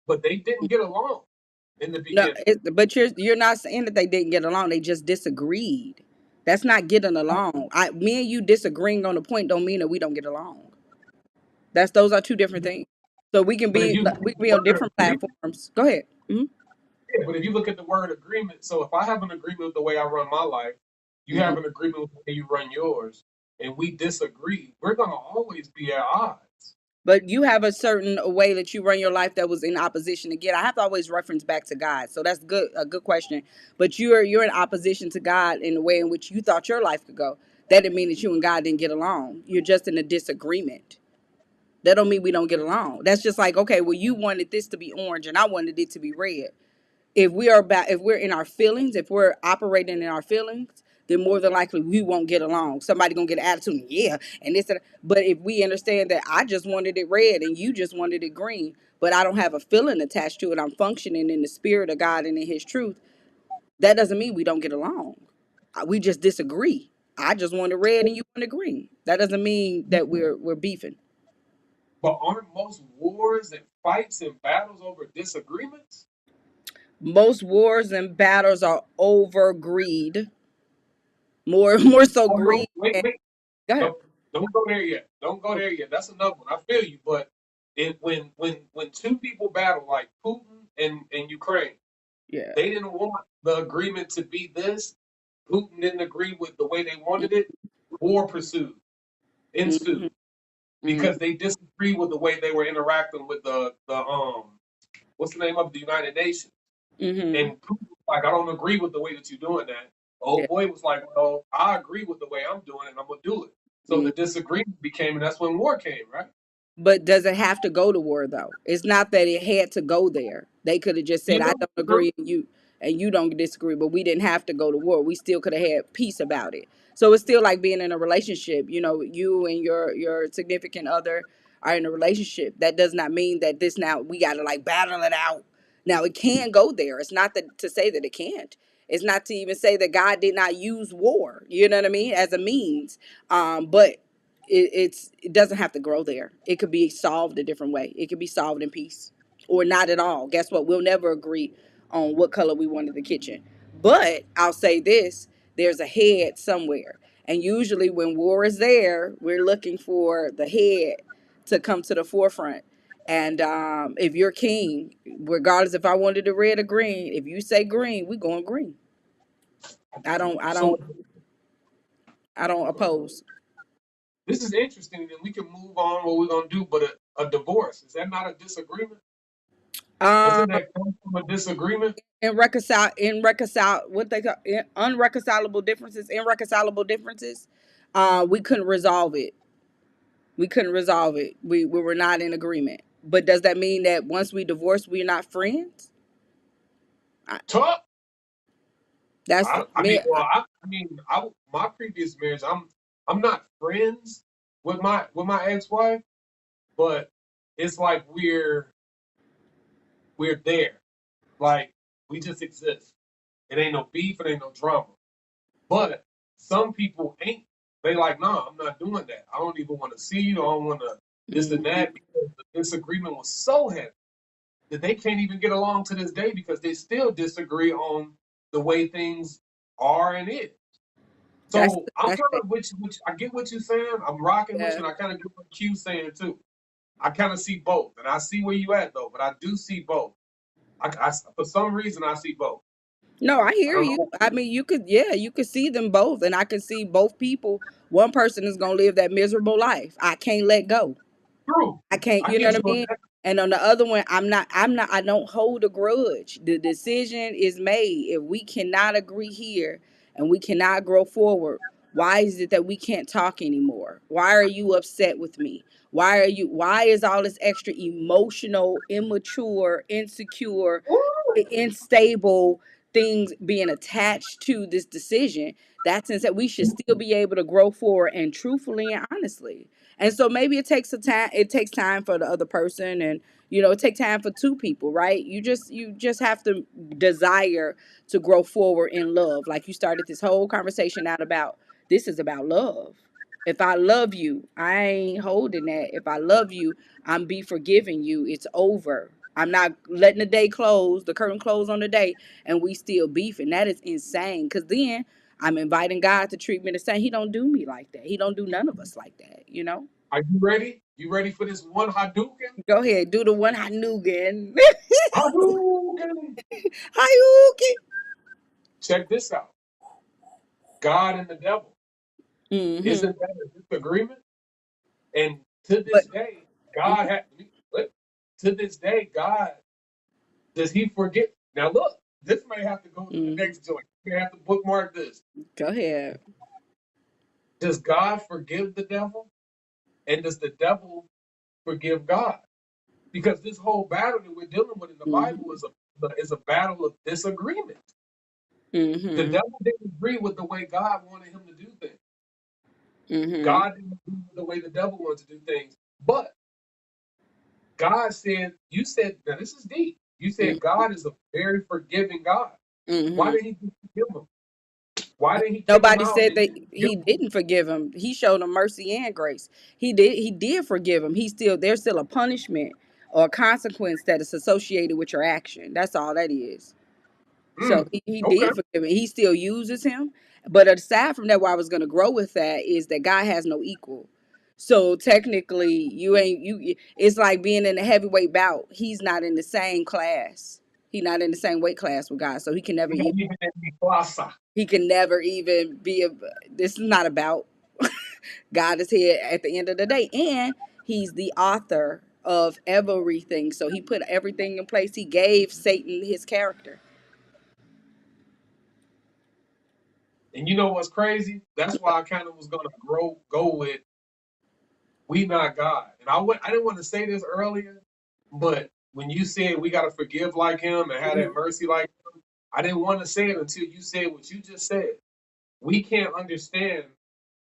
But they didn't get along in the No, beginning. but you're not saying that they didn't get along. They just disagreed. That's not getting along. Me and you disagreeing on a point don't mean that we don't get along. Those are two different things. So we can But if be you we can be on different platforms. Go ahead. Mm-hmm. Yeah, but if you look at the word agreement, so if I have an agreement with the way I run my life, you Mm-hmm. have an agreement with the way you run yours, and we disagree, we're gonna always be at odds. But you have a certain way that you run your life that was in opposition. Again, I have to always reference back to God, so that's good, a good question. But you're in opposition to God in the way in which you thought your life could go. That didn't mean that you and God didn't get along. You're just in a disagreement. That don't mean we don't get along. That's just like, okay, well, you wanted this to be orange and I wanted it to be red. If we're in our feelings, if we're operating in our feelings, then more than likely we won't get along. Somebody gonna get an attitude, yeah, and this and that. But if we understand that I just wanted it red and you just wanted it green, but I don't have a feeling attached to it, I'm functioning in the spirit of God and in His truth. That doesn't mean we don't get along. We just disagree. I just wanted red and you wanted green. That doesn't mean that we're beefing. But aren't most wars and fights and battles over disagreements? Most wars and battles are over greed, more so Oh no, greed. wait, And, wait, go ahead. don't go there yet. Don't go there yet. That's another one. I feel you, but when two people battle like Putin and Ukraine, Yeah. they didn't want the agreement to be this. Putin didn't agree with the way they wanted it. War Mm-hmm. ensued because they disagree with the way they were interacting with the what's the name of the United Nations. Mm-hmm. And Putin was like, I don't agree with the way that you're doing that. Old Yeah. boy was like, well, I agree with the way I'm doing it, and I'm gonna do it. So Mm. the disagreement became, and that's when war came, right? But does it have to go to war though? It's not that it had to go there. They could have just You said, "I know, don't true. agree," and you don't disagree. But we didn't have to go to war. We still could have had peace about it. So it's still like being in a relationship. You know, you and your significant other are in a relationship. That does not mean that this now we got to like battle it out. Now it can go there. It's not that to say that it can't. It's not to even say that God did not use war. You know what I mean, as a means. But it doesn't have to grow there. It could be solved a different way. It could be solved in peace, or not at all. Guess what? We'll never agree on what color we want in the kitchen. But I'll say this: there's a head somewhere, and usually when war is there, we're looking for the head to come to the forefront. And if you're king, regardless if I wanted the red or green, if you say green, we going green. I don't. I So don't. I don't oppose. this is interesting, and we can move on what we're gonna do. But a divorce, is that not a disagreement? Um, Doesn't that come from a disagreement? in reconcile what they call irreconcilable differences. We couldn't resolve it. We were not in agreement. But does that mean that once we divorce we're not friends? I, Talk. that's I me. mean, well, I mean, my previous marriage, I'm not friends with my ex-wife, but it's like we're there. Like we just exist. It ain't no beef, it ain't no drama. But some people ain't. They like, nah, I'm not doing that. I don't even want to see you. I don't want to this and Mhm. that because the disagreement was so heavy that they can't even get along to this day because they still disagree on the way things are and is. That's So I'm that's kind of which I get what you're saying. I'm rocking with yeah. you, and I kind of get what Q's saying too. I kind of see both, and I see where you at though. But I do see both. For some reason I see both. No, I I hear don't you. know. I mean, you could see them both, and I can see both people. One person is gonna live that miserable life. I can't let go. True. I can't, I you know get what you I on mean? that. And on the other one, I don't hold a grudge. The decision is made. If we cannot agree here and we cannot grow forward, why is it that we can't talk anymore? Why are you upset with me? Why is all this extra emotional, immature, insecure, unstable things being attached to this decision? That's that we should still be able to grow forward and truthfully and honestly. And so maybe it takes time for the other person, and it takes time for two people, right? You just have to desire to grow forward in love. Like you started this whole conversation out about, this is about love. If I love you, I ain't holding that. If I love you, I'm be forgiving you. It's over. I'm not letting the curtain close on the day, and we still beefing. That is insane. Cause then I'm inviting God to treat me the same. He don't do me like that. He don't do none of us like that. Are you ready? You ready for this one Hadouken? Go ahead, do the one I knew again. Hadouken! Hayuki. Check this out. God and the devil. Mm-hmm. Isn't that a disagreement? And to But this day, God had to this day, God does he forget? Now look, this may have to go to the mm, next joint. You may have to bookmark this. go ahead. Does God forgive the devil? And does the devil forgive God? Because this whole battle that we're dealing with in the Bible Mm-hmm. is a battle of disagreement. The Mm-hmm. devil didn't agree with the way God wanted him to do things. Mm-hmm. God didn't agree with the way the devil wanted to do things. But God said, you said, now this is deep. You said God is a very forgiving God. Why Mm-hmm. did he forgive him? Why didn't he kick him Nobody out said and that give he him? didn't forgive him. He showed him mercy and grace. He did forgive him. There's still a punishment or a consequence that is associated with your action. That's all that is. So he Okay. did forgive him. He still uses him. But aside from that, where I was gonna grow with that is that God has no equal. So technically you ain't you it's like being in a heavyweight bout. He's not in the same class. He's not in the same weight class with God. So He not even in the plaza. he can never even be a this is not about God is here at the end of the day, and he's the author of everything, so he put everything in place. He gave Satan his character. And you know what's crazy? That's why I kind of was gonna go with we not God. And I didn't want to say this earlier, but when you said we gotta forgive like him and have that Mhm. mercy like him, I didn't want to say it until you said what you just said. We can't understand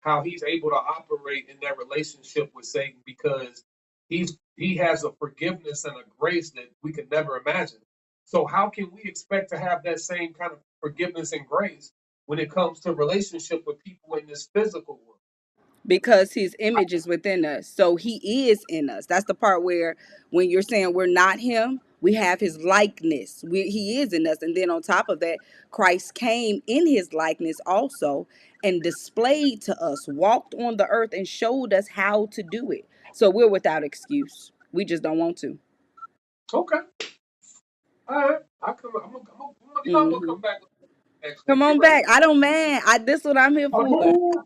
how he's able to operate in that relationship with Satan because he has a forgiveness and a grace that we could never imagine. So how can we expect to have that same kind of forgiveness and grace when it comes to relationship with people in this physical world? Because his image is within us, so he is in us. That's the part where when you're saying we're not him, we have his likeness. He is in us, and then on top of that, Christ came in his likeness also and displayed to us, walked on the earth and showed us how to do it. So we're without excuse. We just don't want to. Okay, all right. I'm gonna Hmm. come back next week. Come You're on right. back. I don't mind. This what I'm here for. Oh,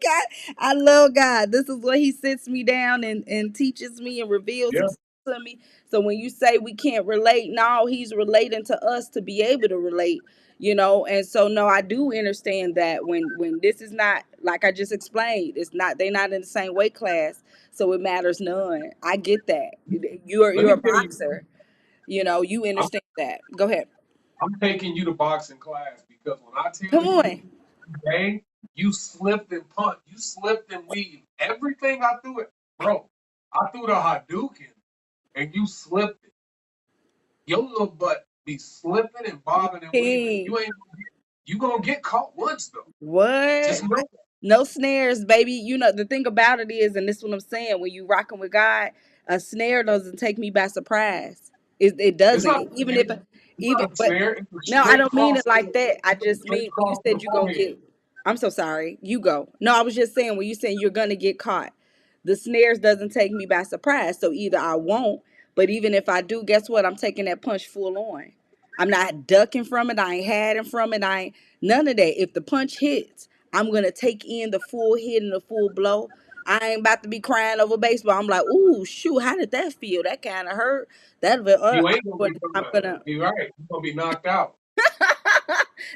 God, I love God. This is where He sits me down and teaches me and reveals yeah. Himself to me. So when you say we can't relate, no, He's relating to us to be able to relate. And so no, I do understand that when this is not like I just explained, it's not they're not in the same weight class, so it matters none. I get that. Let You're me a tell you, boxer. You I'm understand that. Go ahead. I'm taking you to boxing class because when I tell Come you, on. today, you slipped and punt, you slipped and weaved. Everything I threw it, bro. I threw the Hadouken and you slipped it. Your little butt be slipping and bobbing and weaving. King. You gonna get caught once though. What? Just know that. No snares, baby. The thing about it is, and this is what I'm saying, when you rocking with God, a snare doesn't take me by surprise. It It's doesn't. not a Even snare. if It's even not a but snare. It's a no, I straight don't mean cross it like that. I just straight mean when you cross to the said you're gonna forehead. get I'm so sorry. You go. No, I was just saying when you saying you're gonna get caught. The snares doesn't take me by surprise. So either I won't, but even if I do, guess what? I'm taking that punch full on. I'm not ducking from it. I ain't hiding from it. I ain't none of that. If the punch hits, I'm gonna take in the full hit and the full blow. I ain't about to be crying over baseball. I'm like, ooh, shoot, how did that feel? That kind of hurt. You ain't gonna be I'm fine. gonna. You're right. You're gonna be knocked out.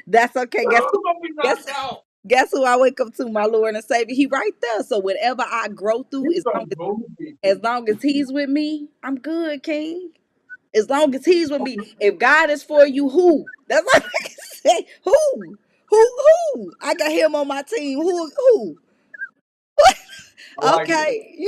That's okay. Guess You're gonna be guess knocked out. guess who I wake up to? My Lord and Savior. He right there. So whatever I grow through, It's a movie. as long as He's with me, I'm good, King. As long as He's with me. If God is for you, who? That's all I can say. Who? Who? I got Him on my team. Who? I like it. Okay,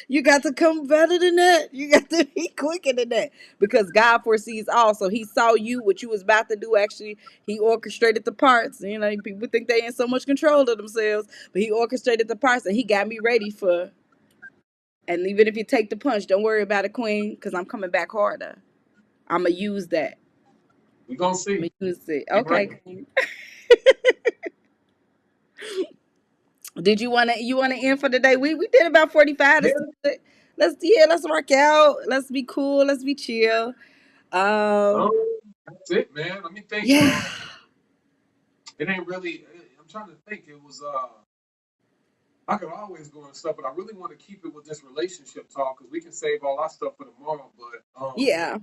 you got to come better than that. You got to be quicker than that because God foresees all. So He saw you, what you was about to do. Actually, He orchestrated the parts. People think they in so much control of themselves, but He orchestrated the parts, and He got me ready for. And even if you take the punch, don't worry about it, Queen, because I'm coming back harder. I'm gonna use that. We gonna I'm see. gonna use it. Get Okay, ready. Queen. Did you wanna end for the day? We did about 45. Yeah, Let's let's rock out. Let's be cool. Let's be chill. Um, Um, that's it, man. Let me think. yeah, It ain't really. I'm trying to think. It was. I could always go and stuff, but I really want to keep it with this relationship talk because we can save all our stuff for tomorrow. But yeah,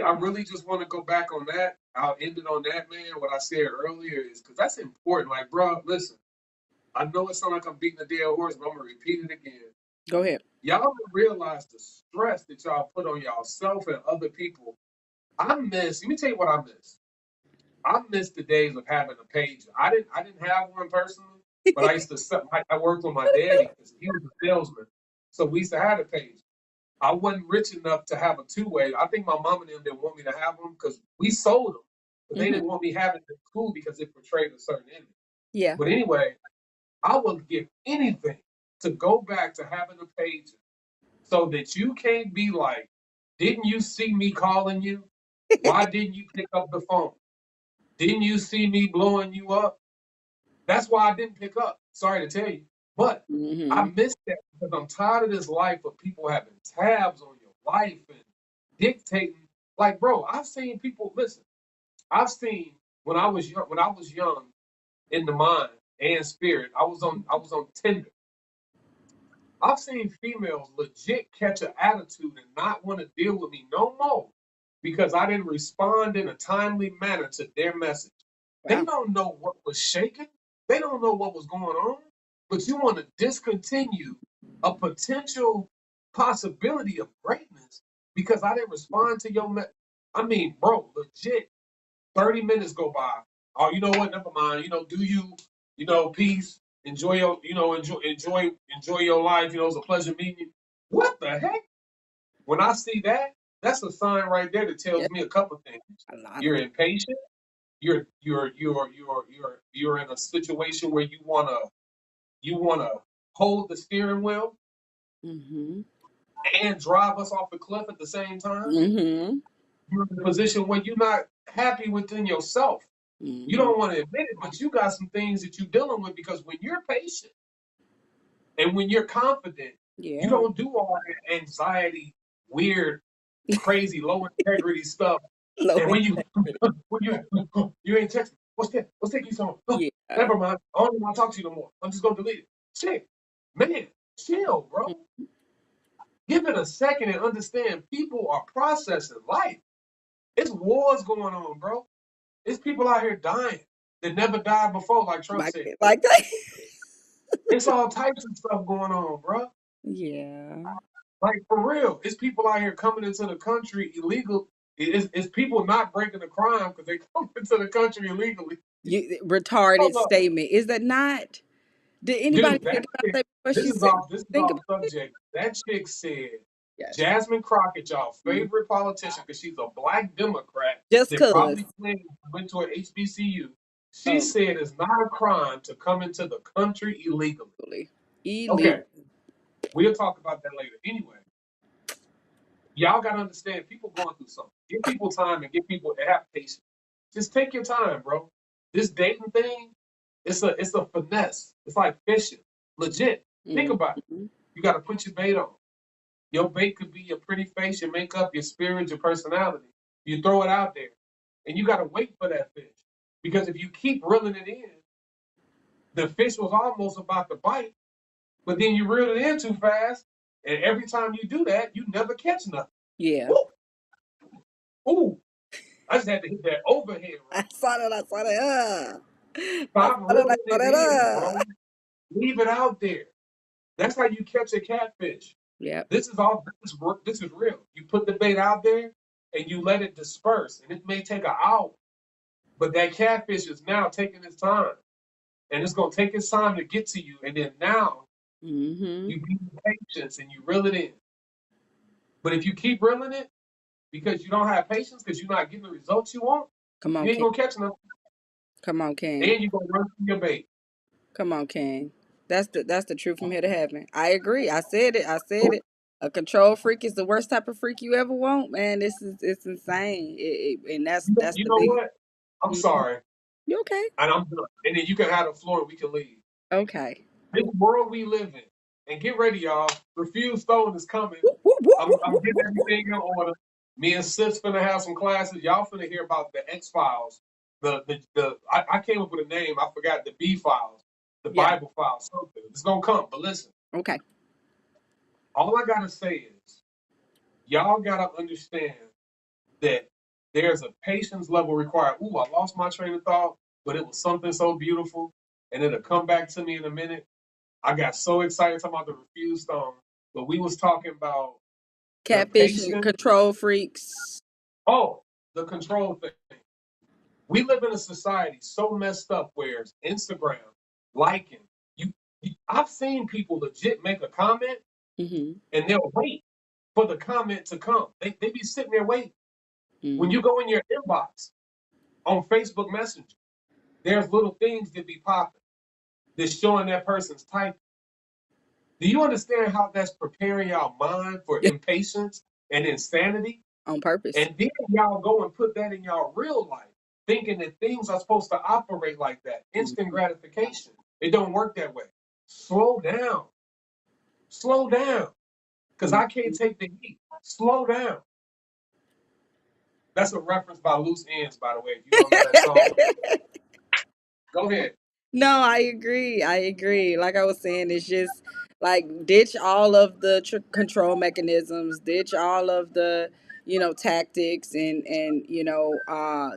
I really just want to go back on that. I'll end it on that, man. What I said earlier is because that's important. Like, bro, listen. I know it sounds like I'm beating a dead horse, but I'm gonna repeat it again. go ahead. Y'all don't realize the stress that y'all put on yourself and other people. I miss. Let me tell you what I miss. I miss the days of having a pager. I didn't have one personally, but I used to. I worked with my daddy because he was a salesman, so we used to have a pager. I wasn't rich enough to have a two-way. I think my mom and them didn't want me to have them because we sold them, but they Hmm. didn't want me having them in school because it portrayed a certain image. Yeah. But anyway, I would give anything to go back to having a pager so that you can't be like, didn't you see me calling you? Why didn't you pick up the phone? Didn't you see me blowing you up? That's why I didn't pick up. Sorry to tell you. But I Hmm. miss that because I'm tired of this life of people having tabs on your life and dictating. Like, bro, I've seen people listen, I've seen when I was young in the mind and spirit, I was on Tinder. I've seen females legit catch an attitude and not want to deal with me no more because I didn't respond in a timely manner to their message. They Wow. don't know what was shaking. They don't know what was going on, but you want to discontinue a potential possibility of greatness because I didn't respond to your message. I mean, bro, legit 30 minutes go by. Oh, you know what? Never mind. Do you, peace. Enjoy your, enjoy your life. It's a pleasure meeting you. What the heck? When I see that, that's a sign right there that Yeah. tells me a couple of things. A lot of You're things. impatient. You're in a situation where you wanna hold the steering wheel Hmm. and drive us off the cliff at the same time. Hmm. You're in a position where you're not happy within yourself. You Hmm. don't want to admit it, but you got some things that you're dealing with because when you're patient and when you're confident, you Yeah. don't do all that anxiety, weird, crazy, low integrity stuff. Low And when you integrity. when you ain't texting, what's that? What's taking you so long? Oh, Yeah. never mind. I don't even want to talk to you no more. I'm just gonna delete it. Shit, man, chill, bro. Give it a second and understand people are processing life. It's wars going on, bro. It's people out here dying that never died before, like Trump Like said. like that. It's all types of stuff going on, bro. Yeah. Like for real, it's people out here coming into the country illegal. It's people not breaking the crime because they come into the country illegally. Retarded Hold up, statement. Is that not? Did anybody dude. That think about chick, that before this she is said? off. This is Think off about it. subject. That chick said Yes. Jasmine Crockett, y'all Mhm. favorite politician, because she's a black Democrat Just that cause. probably went to an HBCU. She Oh, said it's not a crime to come into the country illegally. illegal. Okay, Illegal. we'll talk about that later. Anyway, y'all gotta understand people going through something. Give people time and give people have patience. Just take your time, bro. This dating thing, it's a finesse. It's like fishing. Legit. Think about it. Hmm. You gotta put your bait on. Your bait could be your pretty face, your makeup, your spirit, your personality. You throw it out there. And you gotta wait for that fish. Because if you keep reeling it in, the fish was almost about to bite, but then you reel it in too fast. And every time you do that, you never catch nothing. Yeah. Woo! Ooh, I just had to hit that overhead I right. saw that. I saw that. I Stop saw that. I reeling saw it that. in, bro. Leave it out there. That's how you catch a catfish. Yep. This is real. You put the bait out there and you let it disperse. And it may take an hour, but that catfish is now taking its time. And it's gonna take its time to get to you. And then now Hmm. you be patience and you reel it in. But if you keep reeling it because you don't have patience, because you're not getting the results you want, Come on, you ain't King. gonna catch nothing. Come on, King. And you're gonna run through your bait. Come on, King. That's the truth from here to heaven. I agree. I said it. I said it. A control freak is the worst type of freak you ever want, man. It's insane. And that's You the know big. what? I'm Mhm. sorry. You okay? And I'm done. And then you can have the floor and we can leave. Okay. This world we live in And get ready, y'all. Refuse Stone is coming. Whoop, whoop, whoop, I'm whoop, whoop, getting whoop. everything in order. Me and Sis finna have some classes. Y'all finna hear about the X Files. I came up with a name. I forgot the B Files, the Yeah. Bible Files. Something. It's gonna come. But listen, Okay. all I gotta say is, y'all gotta understand that there's a patience level required. Ooh, I lost my train of thought, but it was something so beautiful, and it'll come back to me in a minute. I got so excited talking about the Refused Stone, but we was talking about the Catfish and patient. control freaks. Oh, the control thing. We live in a society so messed up where it's Instagram, liking. I've seen people legit make a comment Mm-hmm. and they'll wait for the comment to come. They be sitting there waiting. When Mm-hmm. you go in your inbox on Facebook Messenger, there's little things that be popping that's showing that person's type. Do you understand how that's preparing y'all mind for Yeah. impatience and insanity? On purpose. And then y'all go and put that in y'all real life, thinking that things are supposed to operate like that. Instant Mm-hmm. gratification. It don't work that way. Slow down. Slow down. Because I can't take the heat. Slow down. That's a reference by Loose Ends, by the way, if you don't know that song. Go ahead. No, I agree. I agree. Like I was saying, it's just like ditch all of the control mechanisms, ditch all of the tactics and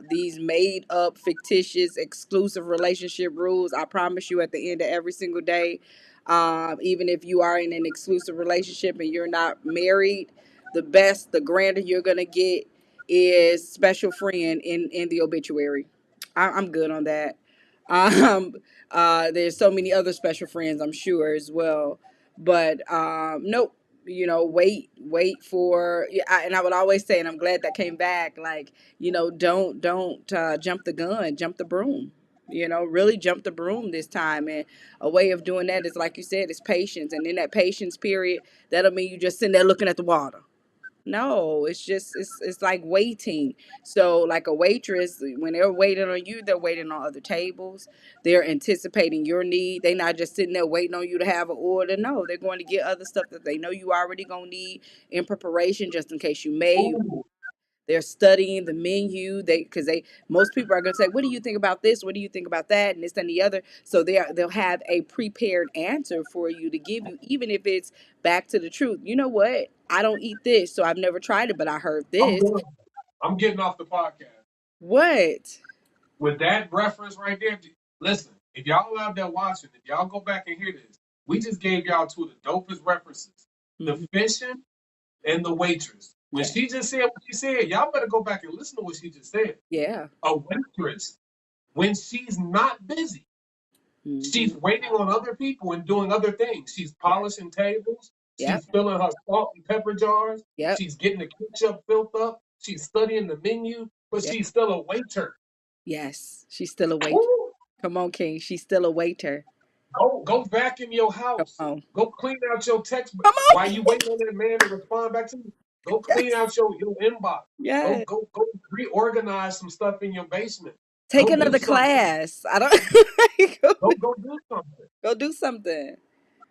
these made up fictitious exclusive relationship rules. I promise you, at the end of every single day, even if you are in an exclusive relationship and you're not married, the grander you're gonna get is special friend in the obituary. I'm good on that. Um, there's so many other special friends, I'm sure, as well. But nope. Wait for. Yeah, and I would always say, and I'm glad that came back. Like, don't jump the gun, jump the broom. Really jump the broom this time. And a way of doing that is, like you said, is patience. And in that patience period, that'll mean you just sitting there looking at the water. No, it's just it's like waiting. So like a waitress, when they're waiting on you, they're waiting on other tables. They're anticipating your need. They're not just sitting there waiting on you to have an order. No, they're going to get other stuff that they know you already gonna need in preparation, just in case you may. Ooh, They're studying the menu. Because most people are gonna say, "What do you think about this? What do you think about that?" And this and the other. So they'll have a prepared answer for you to give you, even if it's back to the truth. You know what? I don't eat this, so I've never tried it, but I heard I'm this. done. I'm getting off the podcast. What? With that reference right there, listen, if y'all out there watching, if y'all go back and hear this, we just gave y'all two of the dopest references. The Hmm. fishing and the waitress. When Yeah. she just said what she said, y'all better go back and listen to what she just said. Yeah. A waitress, when she's not busy, Hmm. she's waiting on other people and doing other things. She's Yeah. polishing tables. Yep. She's filling her salt and pepper jars. Yep. She's getting the ketchup filled up. She's studying the menu, but Yep. she's still a waiter. Yes. She's still a waiter. Woo! Come on, King. She's still a waiter. Go vacuum your Come house. on. Go clean out your text Come while on. you waiting on that man to respond back to you. Go clean Yes. out your inbox. Go Yes. go go reorganize some stuff in your basement. Take Go do another something. class. I don't. Go do something. Go do something.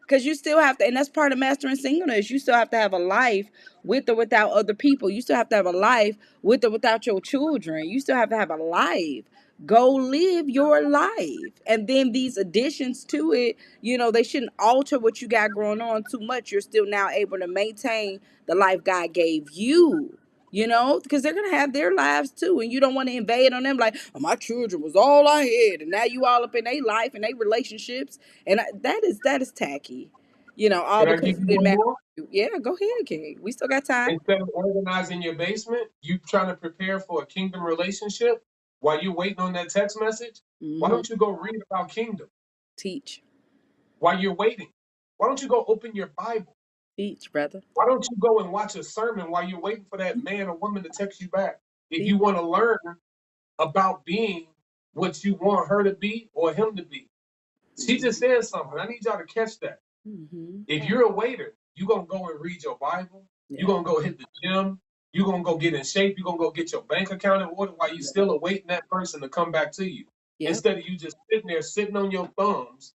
Because you still have to, and that's part of mastering singleness. You still have to have a life with or without other people. You still have to have a life with or without your children. You still have to have a life. Go live your life. And then these additions to it, they shouldn't alter what you got going on too much. You're still now able to maintain the life God gave you. Because they're gonna have their lives too, and you don't want to invade on them like, oh, my children was all I had, and now you all up in their life and their relationships, and that is tacky, all Can I because give you you didn't one marry. more? Yeah, go ahead, King. We still got time. Instead of organizing your basement, you trying to prepare for a kingdom relationship while you're waiting on that text message. Why Hmm. don't you go read about kingdom Teach, while you're waiting? Why don't you go open your Bible? teach, brother. Why don't you go and watch a sermon while you're waiting for that man or woman to text you back? If Teach. you want to learn about being what you want her to be or him to be. She just Hmm. said something. I need y'all to catch that. Hmm. If you're a waiter, you're going to go and read your Bible. You're Yeah, going to go hit the gym. You're going to go get in shape. You're going to go get your bank account in order while you're yeah, still awaiting that person to come back to you. yep. Instead of you just sitting there, sitting on your thumbs,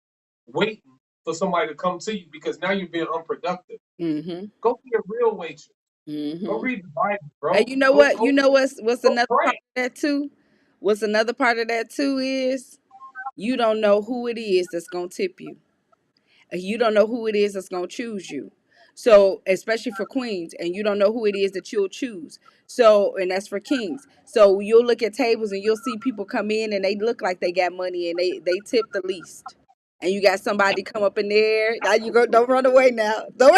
waiting for somebody to come to you because now you're being unproductive. Mm-hmm. Go be a real waitress. Go Mm-hmm. read the Bible, And bro. you know Go what? go You know what's go another part pray. of that too? What's another part of that too is you don't know who it is that's gonna tip you. You don't know who it is that's gonna choose you. So, especially for queens, and you don't know who it is that you'll choose. So, and that's for kings. So you'll look at tables and you'll see people come in and they look like they got money and they tip the least. And you got somebody come up in there. Now you go, don't run away now. Don't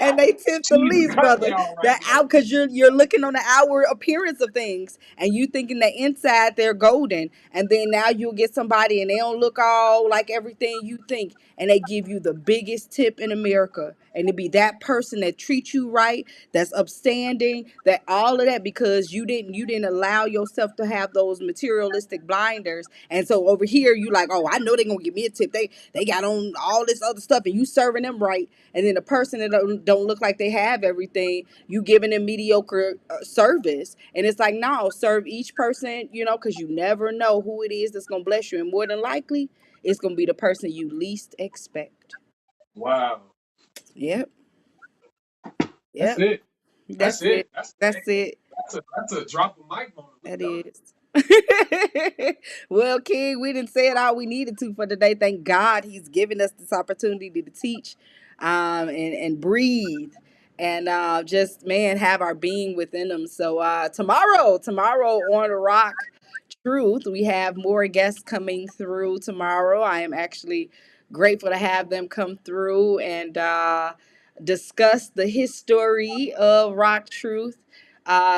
and they tip the Jesus, least, cut me brother. all right That now. out because you're looking on the outward appearance of things, and you thinking that inside they're golden, and then now you'll get somebody and they don't look all like everything you think, and they give you the biggest tip in America, and it be that person that treats you right, that's upstanding, that all of that because you didn't allow yourself to have those materialistic blinders, and so over here you like, oh, I know they're gonna give me a tip. They got on all this other stuff, and you serving them right, and then the person that don't look like they have everything, you giving them mediocre service, and it's like, no, serve each person, because you never know who it is that's gonna bless you, and more than likely, it's gonna be the person you least expect. Wow. Yep, That's yep, it. That's that's it, it. That's that's it. that's a drop of mic moment. We That done. is. Well, King, we didn't say it all we needed to for today. Thank God he's given us this opportunity to teach and breathe and just, man, have our being within them. So tomorrow on Rock Truth, we have more guests coming through tomorrow. I am actually grateful to have them come through and discuss the history of Rock Truth.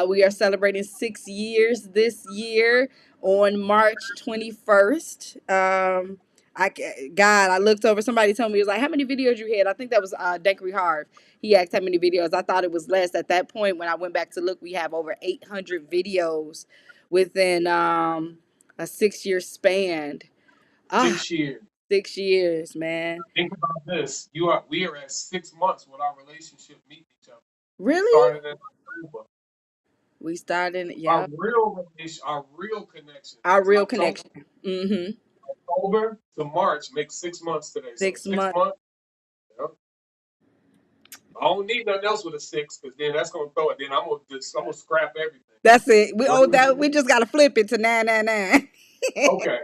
We are celebrating 6 years this year on March 21st. God, I looked over. Somebody told me, it was like, how many videos you had? I think that was Dankery Harv. He asked how many videos. I thought it was less. At that point, when I went back to look, we have over 800 videos within a 6 year span. Ah, 6 years. 6 years, man. Think about this. We are at 6 months with our relationship meeting each other. We Really? started in October. We started, Our yeah, real relation, our real connection our was real October. connection. Mm-hmm. October to March makes 6 months today. So 6 6 months. months. Yep. I don't need nothing else with a six because then that's gonna throw it. Then I'm gonna scrap everything. That's it. We owe Right? that. We just gotta flip it to 999. Okay.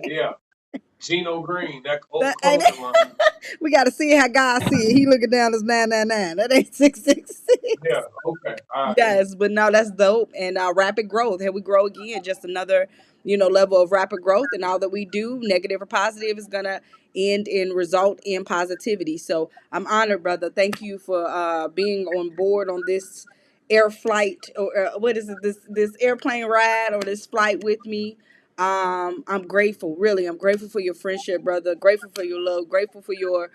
Yeah. Gino Green, that old That ain't clothing line. we gotta see how God see it. He looking down as 999. That ain't 666. Yeah. Okay. All right. Yes, but no, that's dope. And rapid growth. Here we grow again. Just another, level of rapid growth. And all that we do, negative or positive, is gonna end in result in positivity. So I'm honored, brother. Thank you for being on board on this air flight, or what is it? This airplane ride or this flight with me. I'm grateful. Really, I'm grateful for your friendship, brother. Grateful for your love. Grateful for your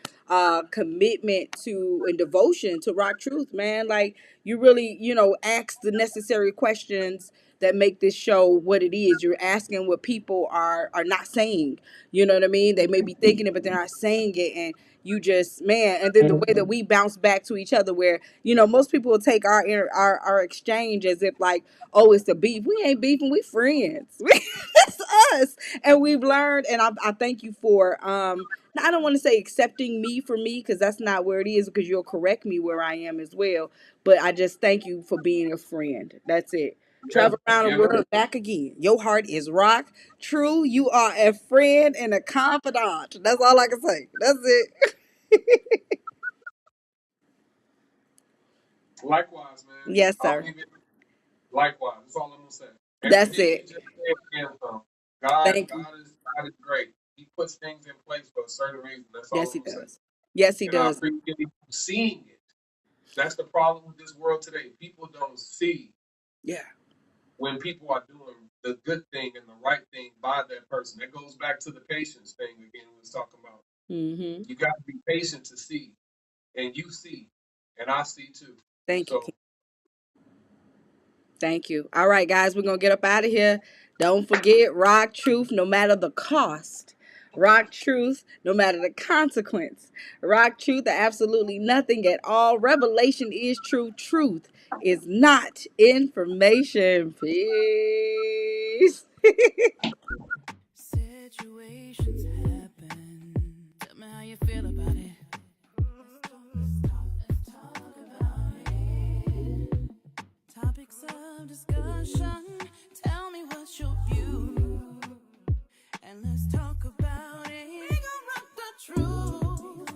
commitment to and devotion to Rock Truth, man. Like, you really, ask the necessary questions that make this show what it is. You're asking what people are not saying. You know what I mean? They may be thinking it, but they're not saying it. And you just, man, and then the way that we bounce back to each other, where, most people will take our exchange as if like, oh, it's the beef. We ain't beefing, we friends. It's us. And we've learned, and I thank you for I don't want to say accepting me for me, because that's not where it is, because you'll correct me where I am as well. But I just thank you for being a friend. That's it. Yeah. Travel around the Yeah. world back again. Your heart is rock true. You are a friend and a confidant. That's all I can say. That's it. Likewise, man. Yes, I'll sir. leave it. Likewise. That's all I'm gonna say. That's Everything you it. just said came from God. Thank you. God is great. He puts things in place for a certain reason. That's all Yes, I'm he gonna say. does. Yes, he And I does. appreciate you seeing it. That's the problem with this world today. People don't see Yeah. when people are doing the good thing and the right thing by that person. That goes back to the patience thing again we was talking about. Mm-hmm. You got to be patient to see, and you see, and I see too. Thank you, King. So Thank you. All right, guys, we're going to get up out of here. Don't forget, rock truth no matter the cost. Rock truth no matter the consequence. Rock truth absolutely nothing at all. Revelation is true. Truth is not information. Peace. Situations happen. discussion. Tell me what's your view, and let's talk about it. We gon' rock the truth,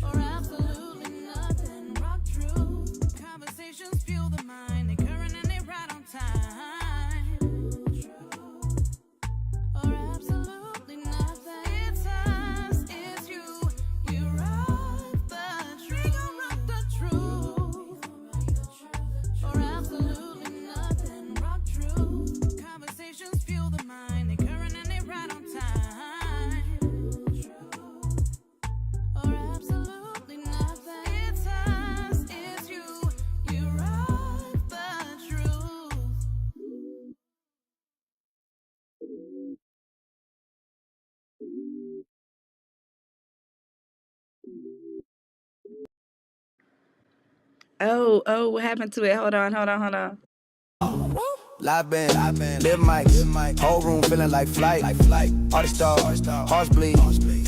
or absolutely nothing. Rock true conversations fuel the mind. They current and they right on time. Or absolutely nothing. It's us, it's you. You rock the truth. We gon' rock the truth, or absolutely nothing. Rock true conversations fuel the mind. They current and they right on time. Or absolutely nothing. It's us, it's you. You rock the truth. Oh, what happened to it? Hold on. Live band, live mic, whole room feeling like flight. All the stars, hearts bleed,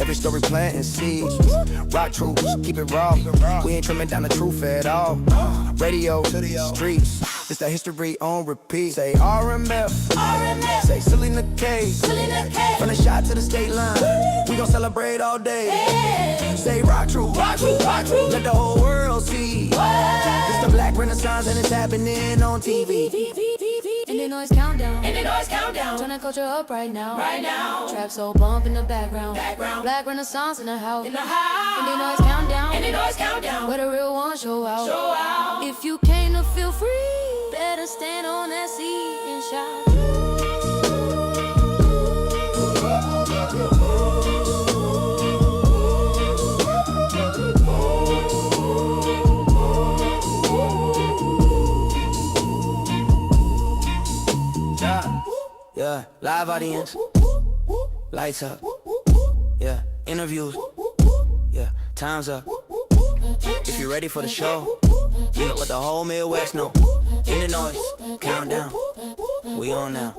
every story planting seeds. Rock truth, keep it raw. We ain't trimming down the truth at all. Radio, streets, it's the history on repeat. Say RMF, say SelenaKay, from the shot to the state line. We gon' celebrate all day. Say rock truth, let the whole world see. It's the Black Renaissance and it's happening on TV. Indie noise countdown. Turn the culture up right now. Trap soul bump in the background. Black Renaissance in the house. Indie noise countdown. Where the real ones show out. If you came to feel free, better stand on that seat and shout. Yeah, live audience, lights up, yeah, interviews, yeah, time's up. If you're ready for the show, you know what the whole Midwest know. In the noise, countdown, we on now.